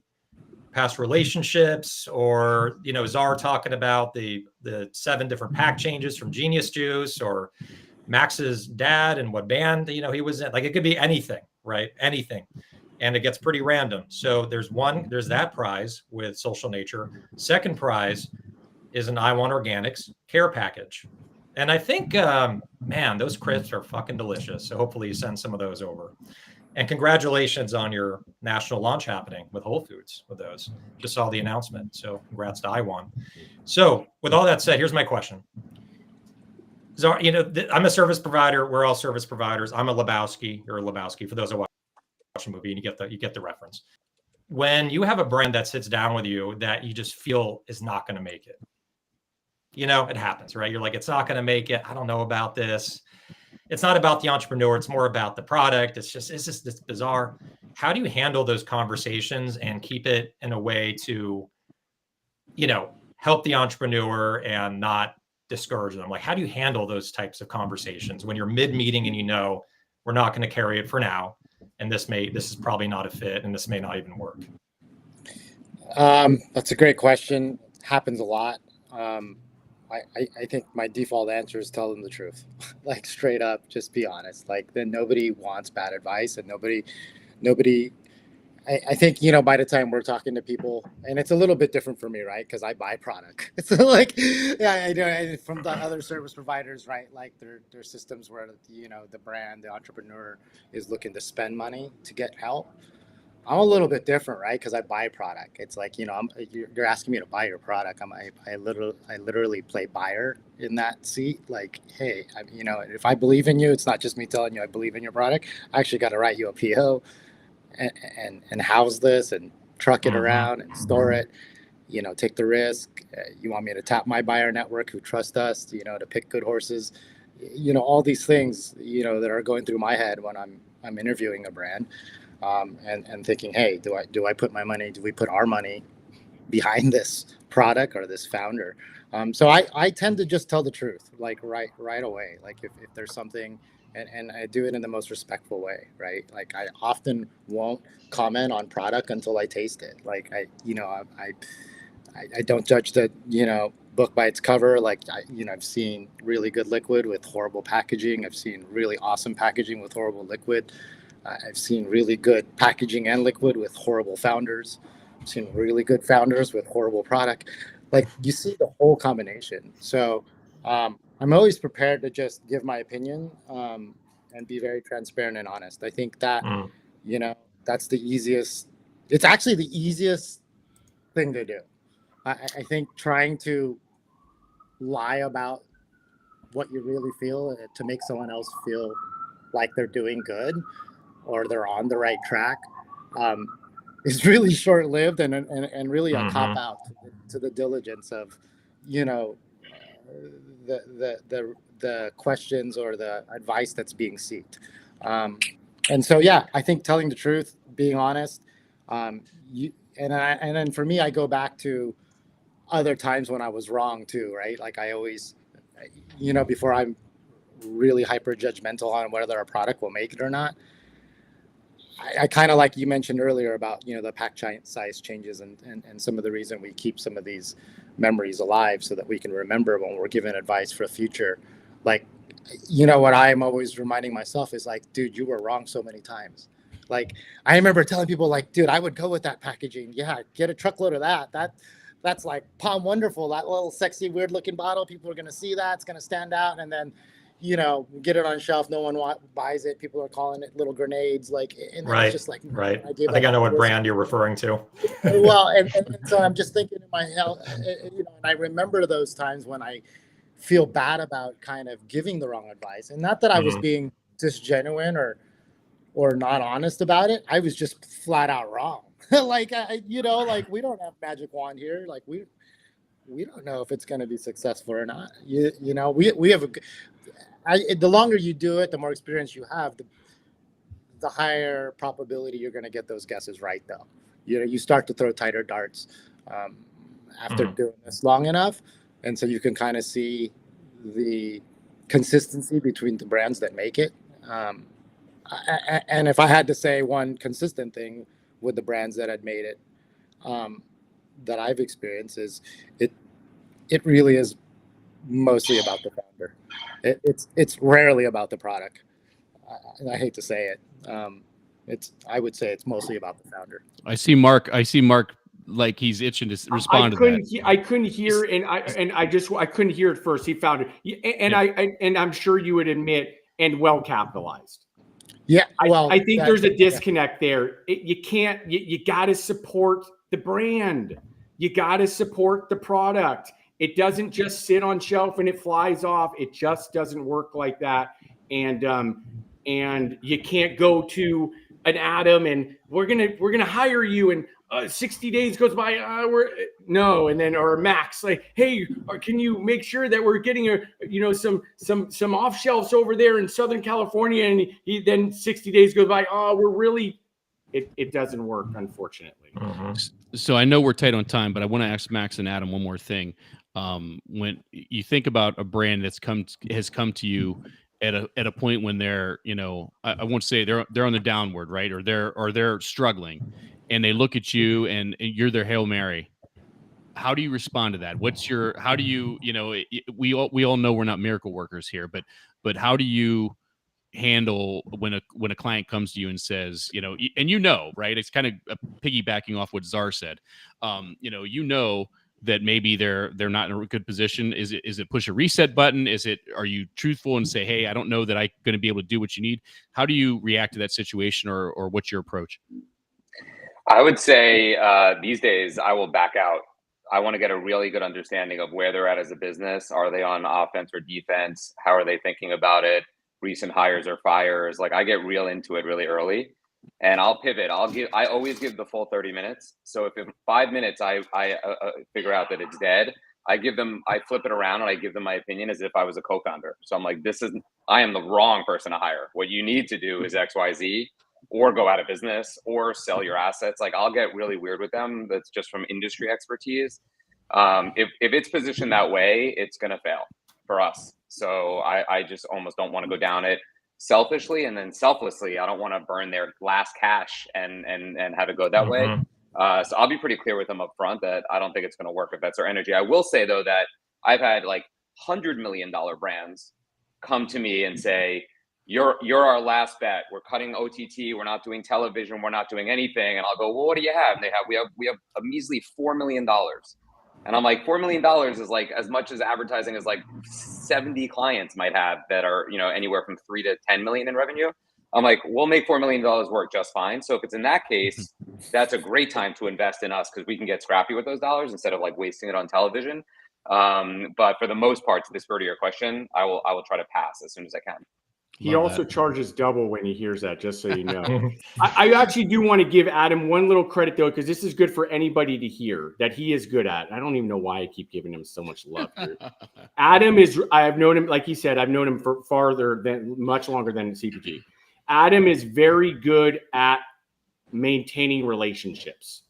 past relationships, or Czar talking about the 7 different pack changes from Genius Juice, or Max's dad and what band he was in. Like, it could be anything, right? Anything. And it gets pretty random. So there's that prize with Social Nature. Second prize is an I1 Organics care package. And I think, man, those crisps are fucking delicious. So hopefully you send some of those over. And congratulations on your national launch happening with Whole Foods with those. Just saw the announcement. So congrats to I1. So with all that said, here's my question. I'm a service provider. We're all service providers. I'm a Lebowski. You're a Lebowski. For those who watch the movie, and you get the reference. When you have a brand that sits down with you that you just feel is not going to make it, it happens, right? You're like, it's not going to make it. I don't know about this. It's not about the entrepreneur. It's more about the product. It's just bizarre. How do you handle those conversations and keep it in a way to, help the entrepreneur and not discourage them? Like, how do you handle those types of conversations when you're mid-meeting and we're not going to carry it for now, and this is probably not a fit, and this may not even work? That's a great question. Happens a lot. I think my default answer is tell them the truth. Like, straight up, just be honest. Like, then nobody wants bad advice, and nobody. I think, by the time we're talking to people, and it's a little bit different for me, right? Because I buy product. It's like, yeah, I know from the other service providers, right? Like their systems where, the brand, the entrepreneur is looking to spend money to get help. I'm a little bit different, right? Because I buy product. It's like, you're asking me to buy your product. I literally play buyer in that seat. Like, hey, if I believe in you, it's not just me telling you I believe in your product. I actually got to write you a PO and house this and truck it around and store it. Take the risk. You want me to tap my buyer network who trust us, to pick good horses. All these things, that are going through my head when I'm interviewing a brand. And thinking, hey, do I put my money? Do we put our money behind this product or this founder? So I tend to just tell the truth, like right away. Like if there's something, and I do it in the most respectful way, right? Like I often won't comment on product until I taste it. Like I don't judge the book by its cover. Like I've seen really good liquid with horrible packaging. I've seen really awesome packaging with horrible liquid. I've seen really good packaging and liquid with horrible founders. I've seen really good founders with horrible product. Like, you see the whole combination. So I'm always prepared to just give my opinion and be very transparent and honest. I think that, that's the easiest. It's actually the easiest thing to do. I think trying to lie about what you really feel to make someone else feel like they're doing good or they're on the right track is really short-lived and really a cop-out to the diligence of, the questions or the advice that's being sought. And so, yeah, I think telling the truth, being honest, and then for me, I go back to other times when I was wrong too, right? Like I always, before I'm really hyper judgmental on whether a product will make it or not, I kind of, like you mentioned earlier about, the pack size changes and some of the reason we keep some of these memories alive so that we can remember when we're giving advice for the future. Like, what I'm always reminding myself is like, dude, you were wrong so many times. Like, I remember telling people like, dude, I would go with that packaging. Yeah, get a truckload of that. That's like Palm Wonderful, that little sexy, weird looking bottle. People are going to see that. It's going to stand out. And then, get it on shelf. No one buys it. People are calling it little grenades. Like, and right. It's just like, right. I think I know what brand you're referring to. Well, and so I'm just thinking in my head, and I remember those times when I feel bad about kind of giving the wrong advice. And not that I was being disgenuine or not honest about it. I was just flat out wrong. Like, like we don't have magic wand here. Like we don't know if it's going to be successful or not. We have the longer you do it, the more experience you have, the higher probability you're going to get those guesses right, though. You start to throw tighter darts after doing this long enough. And so you can kind of see the consistency between the brands that make it. And if I had to say one consistent thing with the brands that had made it, that I've experienced, is it really is mostly about the founder. It's rarely about the product. I hate to say it. I would say it's mostly about the founder. I see Mark like he's itching to respond to that. I couldn't hear, and I couldn't hear it first. He found it, and I'm sure you would admit, and well capitalized. Yeah, well, I think there's a disconnect there. You can't. You got to support the brand. You got to support the product. It doesn't just sit on shelf and it flies off. It just doesn't work like that. And you can't go to an Adam and we're gonna hire you and 60 days goes by, and then or Max like, hey, can you make sure that we're getting some off shelves over there in Southern California? And he then 60 days goes by, we're really, it doesn't work, unfortunately. So I know we're tight on time, but I want to ask Max and Adam one more thing. When you think about a brand has come to you at a point when they're, I won't say they're on the downward, right? Or they're struggling, and they look at you and you're their Hail Mary. How do you respond to that? How do you, we all know we're not miracle workers here, but how do you handle when a client comes to you and says, right? It's kind of piggybacking off what Czar said. That maybe they're not in a good position. Is it push a reset button? Are you truthful and say, hey, I don't know that I'm going to be able to do what you need? How do you react to that situation, or what's your approach? I would say these days I will back out. I want to get a really good understanding of where they're at as a business. Are they on offense or defense? How are they thinking about it? Recent hires or fires? Like, I get real into it really early, and I'll pivot. I always give the full 30 minutes. So if in 5 minutes I figure out that it's dead, I flip it around and I give them my opinion as if I was a co-founder. So I'm like, I am the wrong person to hire. What you need to do is X, Y, Z, or go out of business or sell your assets. Like, I'll get really weird with them. That's just from industry expertise. If it's positioned that way, it's going to fail for us. So I just almost don't want to go down it selfishly, and then selflessly, I don't want to burn their last cash and have it go that way. So I'll be pretty clear with them up front that I don't think it's going to work if that's their energy. I will say though that I've had like $100 million brands come to me and say, you're our last bet. We're cutting OTT. We're not doing television. We're not doing anything. And I'll go, well, what do you have? And we have a measly $4 million. And I'm like, $4 million is like as much as advertising as like 70 clients might have that are, anywhere from 3 to 10 million in revenue. I'm like, we'll make $4 million work just fine. So if it's in that case, that's a great time to invest in us because we can get scrappy with those dollars instead of like wasting it on television. But for the most part, to the spirit of your question, I will try to pass as soon as I can. He also charges double when he hears that, just so you know. I actually do want to give Adam one little credit, though, because this is good for anybody to hear that he is good at. I don't even know why I keep giving him so much love here. Adam I've known him, like he said, I've known him for much longer than CPG. Adam is very good at maintaining relationships.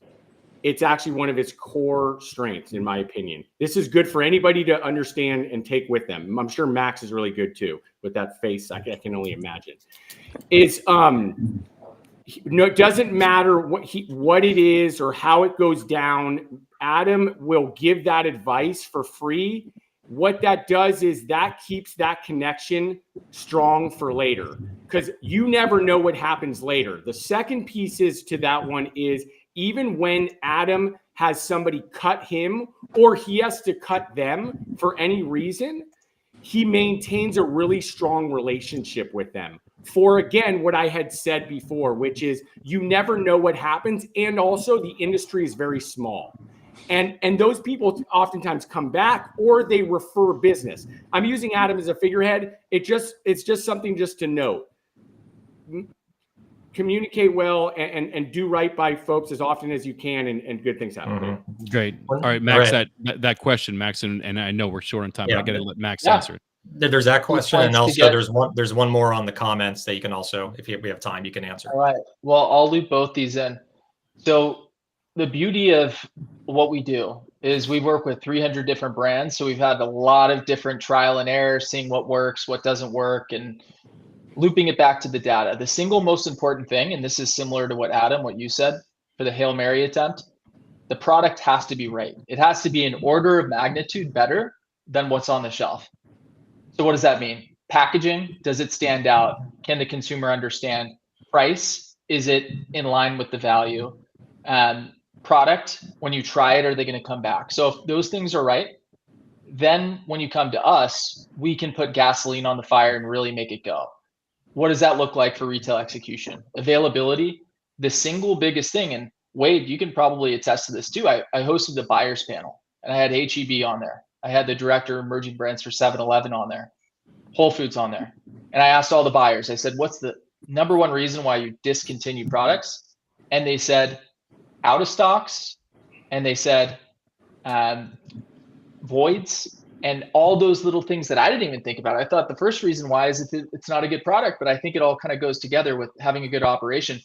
It's actually one of his core strengths, in my opinion. This is good for anybody to understand and take with them. I'm sure Max is really good too, with that face. I can only imagine. It doesn't matter what it is or how it goes down. Adam will give that advice for free. What that does is that keeps that connection strong for later, because you never know what happens later. The second piece to that one is, even when Adam has somebody cut him or he has to cut them for any reason, he maintains a really strong relationship with them. For, again, what I had said before, which is you never know what happens. And also the industry is very small. And those people oftentimes come back or they refer business. I'm using Adam as a figurehead. It's just something just to note. Communicate well and do right by folks as often as you can, and good things happen. Great. All right, Max, that question, Max, and I know we're short on time, but I got to let Max answer it. There's that question, and also there's one more on the comments that you can also, if we have time, you can answer. All right. Well, I'll loop both these in. So the beauty of what we do is we work with 300 different brands. So we've had a lot of different trial and error, seeing what works, what doesn't work, and looping it back to the data. The single most important thing, and this is similar to what you said for the Hail Mary attempt, the product has to be right. It has to be an order of magnitude better than what's on the shelf. So what does that mean? Packaging, does it stand out? Can the consumer understand? Price, is it in line with the value? Product, when you try it, are they going to come back? So if those things are right, then when you come to us, we can put gasoline on the fire and really make it go. What does that look like for retail execution? Availability, the single biggest thing, and Wade, you can probably attest to this too. I hosted the buyers panel and I had HEB on there. I had the director of emerging brands for 7-Eleven on there, Whole Foods on there. And I asked all the buyers, I said, what's the number one reason why you discontinue products? And they said, out of stocks, and they said voids, and all those little things that I didn't even think about. I thought the first reason why is it's not a good product, but I think it all kind of goes together with having a good operation.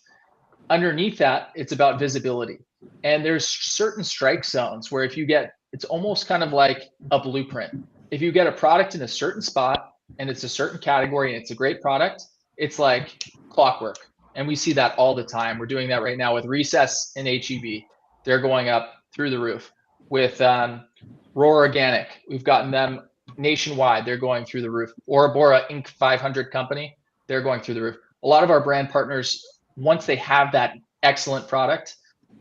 Underneath that, it's about visibility. And there's certain strike zones where if you get, it's almost kind of like a blueprint. If you get a product in a certain spot and it's a certain category and it's a great product, it's like clockwork. And we see that all the time. We're doing that right now with Recess and HEB. They're going up through the roof. With Raw Organic, we've gotten them nationwide. They're going through the roof. Orabora Inc. 500 company, they're going through the roof. A lot of our brand partners, once they have that excellent product,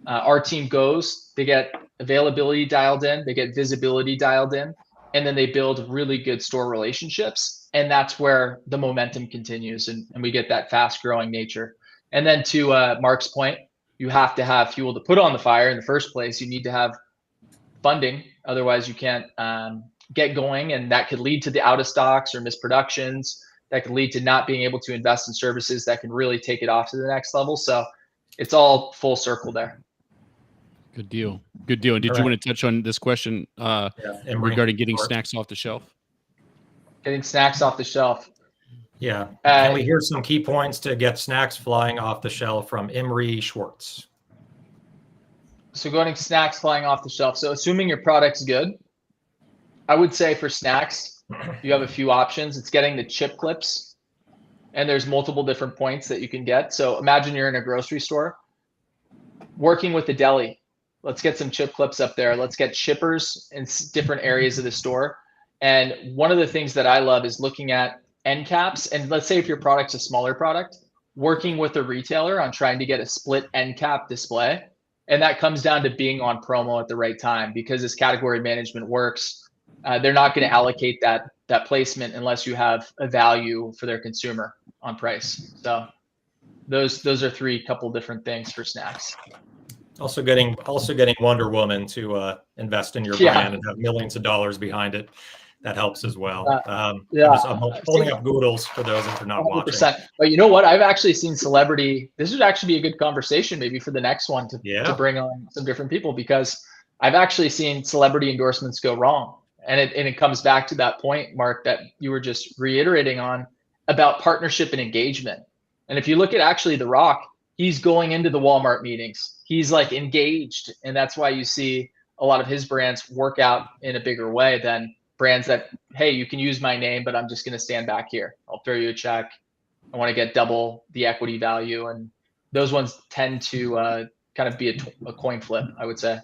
our team goes, they get availability dialed in, they get visibility dialed in, and then they build really good store relationships. And that's where the momentum continues, and we get that fast growing nature. And then to Mark's point, you have to have fuel to put on the fire in the first place. You need to have funding. Otherwise, you can't get going. And that could lead to the out of stocks or misproductions. That could lead to not being able to invest in services that can really take it off to the next level. So it's all full circle there. Good deal. Good deal. And did you want to touch on this question regarding getting snacks off the shelf? Getting snacks off the shelf. Yeah. Can we hear some key points to get snacks flying off the shelf from Imre Schwartz? So getting snacks flying off the shelf. So assuming your product's good, I would say for snacks, you have a few options. It's getting the chip clips, and there's multiple different points that you can get. So imagine you're in a grocery store working with the deli. Let's get some chip clips up there. Let's get shippers in different areas of the store. And one of the things that I love is looking at end caps. And let's say if your product's a smaller product, working with a retailer on trying to get a split end cap display. And that comes down to being on promo at the right time, because this category management works. They're not going to allocate that placement unless you have a value for their consumer on price. So those are couple different things for snacks. Also getting Wonder Woman to invest in your brand and have millions of dollars behind it. That helps as well. I'm holding up Goodles for those that are not 100%. Watching. But you know what? I've actually seen celebrity. This would actually be a good conversation maybe for the next one to bring on some different people, because I've actually seen celebrity endorsements go wrong. And it comes back to that point, Mark, that you were just reiterating on about partnership and engagement. And if you look at actually The Rock, he's going into the Walmart meetings. He's like engaged. And that's why you see a lot of his brands work out in a bigger way than brands that, hey, you can use my name, but I'm just going to stand back here. I'll throw you a check. I want to get double the equity value. And those ones tend to kind of be a coin flip, I would say.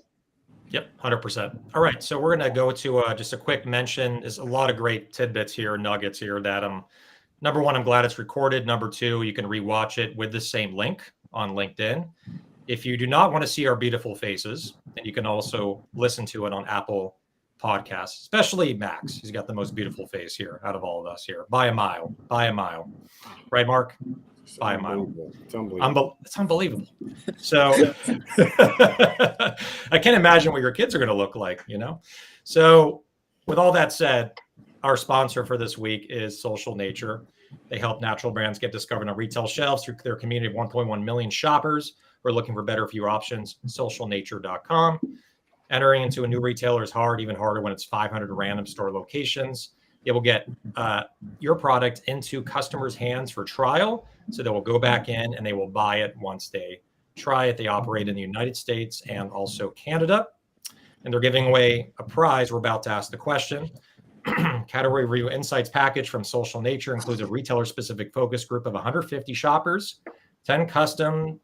Yep, 100%. All right, so we're going to go to just a quick mention. There's a lot of great tidbits here, nuggets here that number one, I'm glad it's recorded. Number two, you can rewatch it with the same link on LinkedIn. If you do not want to see our beautiful faces, then you can also listen to it on Apple Podcasts, especially Max. He's got the most beautiful face here out of all of us here. By a mile. Right, Mark? By a mile. It's unbelievable. It's unbelievable. So I can't imagine what your kids are going to look like, you know? So with all that said, our sponsor for this week is Social Nature. They help natural brands get discovered on retail shelves through their community of 1.1 million shoppers who are looking for better, fewer options. Socialnature.com. Entering into a new retailer is hard, even harder when it's 500 random store locations. It will get your product into customers' hands for trial. So they will go back in and they will buy it once they try it. They operate in the United States and also Canada. And they're giving away a prize. We're about to ask the question. Category Review Insights package from Social Nature includes a retailer-specific focus group of 150 shoppers, 10 custom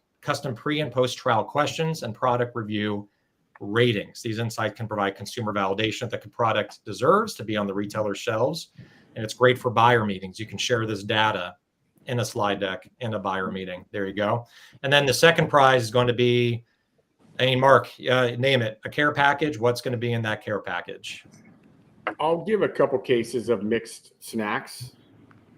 pre- and post-trial questions, and product review ratings. These insights can provide consumer validation that the product deserves to be on the retailer's shelves. And it's great for buyer meetings. You can share this data in a slide deck in a buyer meeting. There you go. And then the second prize is going to be, Mark, name it, a care package. What's going to be in that care package? I'll give a couple cases of mixed snacks.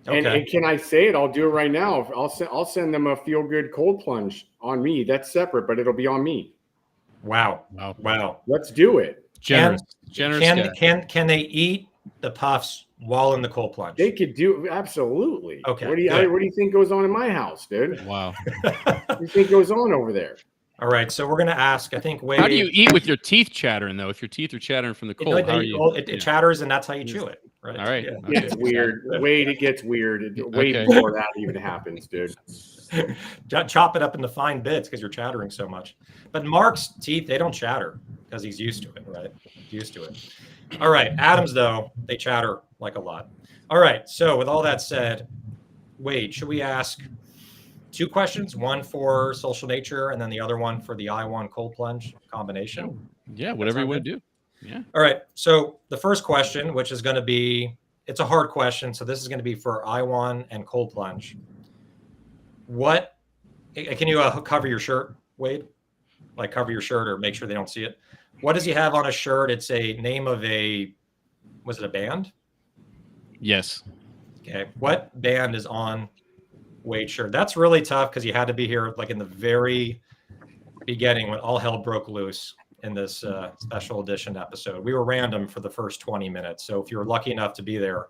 Okay. And can I say it? I'll do it right now. I'll send them a Feel Good cold plunge on me. That's separate, but it'll be on me. Wow. Let's do it. Generous. Can they eat the puffs while in the cold plunge? They could do, absolutely. Okay. What do you think goes on in my house, dude? Wow. What do you think goes on over there? All right, so we're going to ask, I think, Wade. How do you eat with your teeth chattering, though? If your teeth are chattering from the cold, how are you? It chatters, and that's how you chew it, right? All right. Yeah. It gets weird. Wade, it gets weird. Way before that even happens, dude. Chop it up into fine bits because you're chattering so much. But Mark's teeth, they don't chatter because he's used to it, right? Used to it. All right, Adam's, though, they chatter like a lot. All right, so with all that said, Wade, should we ask 2 questions, one for social nature and then the other one for the I1 cold plunge combination? Yeah, whatever you want to do. Yeah. All right. So the first question, which is going to be, it's a hard question. So this is going to be for I1 and cold plunge. What, can you cover your shirt, Wade? Like cover your shirt or make sure they don't see it. What does he have on a shirt? It's a name of was it a band? Yes. Okay. What band is on Wade's shirt? That's really tough because you had to be here like in the very beginning when all hell broke loose in this special edition episode. We were random for the first 20 minutes. So if you're lucky enough to be there,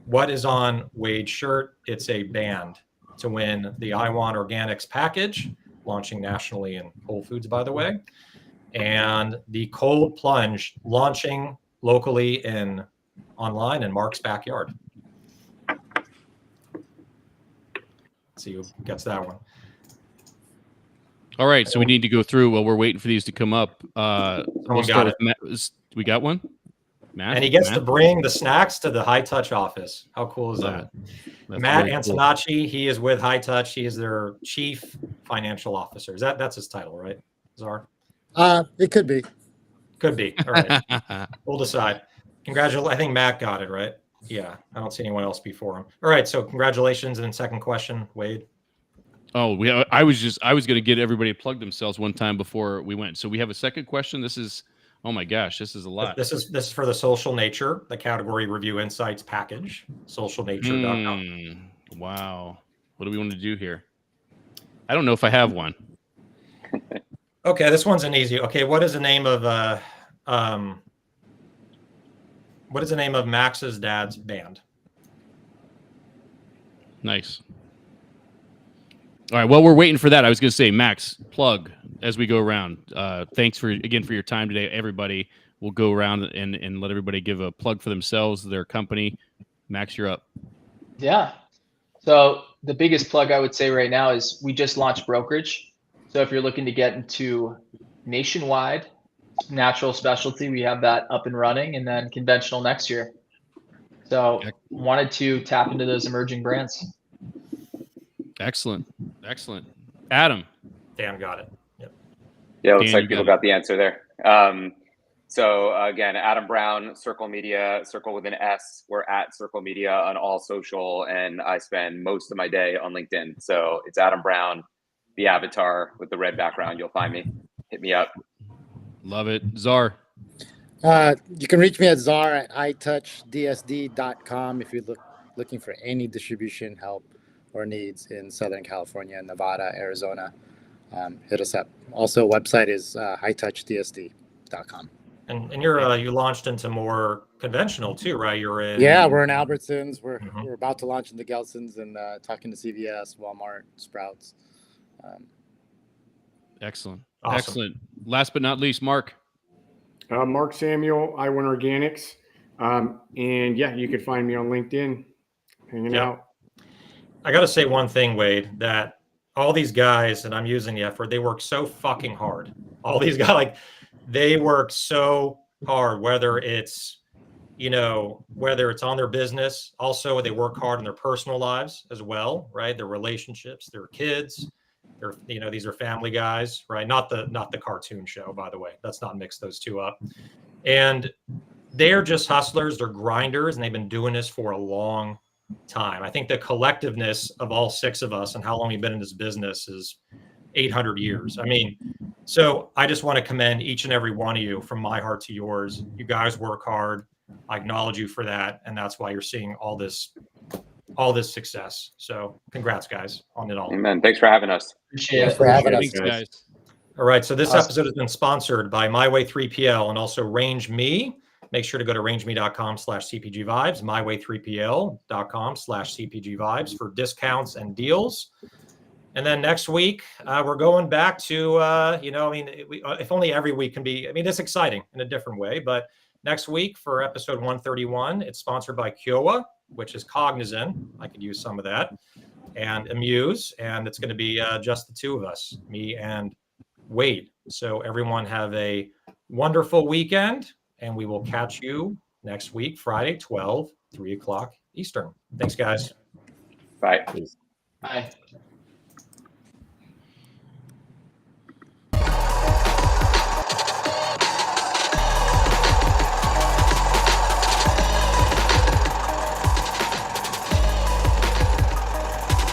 what is on Wade's shirt? It's a band to win the I1 Organics package, launching nationally in Whole Foods, by the way, and the cold plunge launching locally online in Mark's backyard. Let's see who gets that one. All right, so we need to go through while we're waiting for these to come up. We'll start with Matt. We got one? Matt? And he gets to bring the snacks to the High Touch office. How cool is that? Matt Antonacci, he is with High Touch. He is their chief financial officer. That's his title, right, Czar? It could be. Could be. All right. We'll decide. Congratulations. I think Matt got it, right? Yeah. I don't see anyone else before him. All right. So congratulations. And then second question, Wade. Oh, I was going to get everybody to plug themselves one time before we went. So we have a second question. This is, oh my gosh, this is a lot. This is for the Social Nature, the category review insights package, socialnature.com. Wow. What do we want to do here? I don't know if I have one. Okay, this one's an easy. Okay, what is the name of Max's dad's band? Nice. All right. Well, we're waiting for that. I was going to say, Max, plug as we go around. Thanks for your time today, everybody. We'll go around and let everybody give a plug for themselves, their company. Max, you're up. Yeah. So the biggest plug I would say right now is we just launched brokerage. So if you're looking to get into nationwide natural specialty, we have that up and running, and then conventional next year. So wanted to tap into those emerging brands. Excellent. Adam. Dan got it. Yep. Yeah, it looks like people got the answer there. So again, Adam Brown, Circle Media, Circle with an S. We're at Circle Media on all social, and I spend most of my day on LinkedIn. So it's Adam Brown, the avatar with the red background. You'll find me. Hit me up. Love it. Czar. You can reach me at czar at itouchdsd.com if you're looking for any distribution help or needs in Southern California, Nevada, Arizona. Hit us up. Also, website is hightouchdsd.com. And you're you launched into more conventional too, right? We're in Albertsons. We're about to launch into Gelson's and talking to CVS, Walmart, Sprouts. Excellent. Awesome. Excellent. Last but not least, Mark. Mark Samuel, I1 Organics. And yeah, you could find me on LinkedIn hanging out. I got to say one thing, Wade, that all these guys, and I'm using the effort, they work so fucking hard. All these guys, like, they work so hard, whether it's on their business. Also, they work hard in their personal lives as well, right? Their relationships, their kids. These are family guys, right? Not the cartoon show, by the way. Let's not mix those two up. And they're just hustlers. They're grinders, and they've been doing this for a long time. I think the collectiveness of all 6 of us and how long we've been in this business is 800 years. I mean, so I just want to commend each and every one of you from my heart to yours. You guys work hard. I acknowledge you for that. And that's why you're seeing all this success. So congrats, guys, on it all. Amen. Thanks for having us. Appreciate it. For having us. Thanks, guys. All right. So this episode has been sponsored by MyWay3PL and also Range Me. Make sure to go to rangeme.com/CPGvibes, myway3pl.com/CPGvibes for discounts and deals. And then next week, we're going back to, if only every week can be, it's exciting in a different way. But next week for episode 131, it's sponsored by Kiowa, which is Cognizant. I could use some of that. And Amuse. And it's going to be just the two of us, me and Wade. So everyone have a wonderful weekend. And we will catch you next week, Friday, 3 o'clock Eastern. Thanks, guys. Bye. Bye.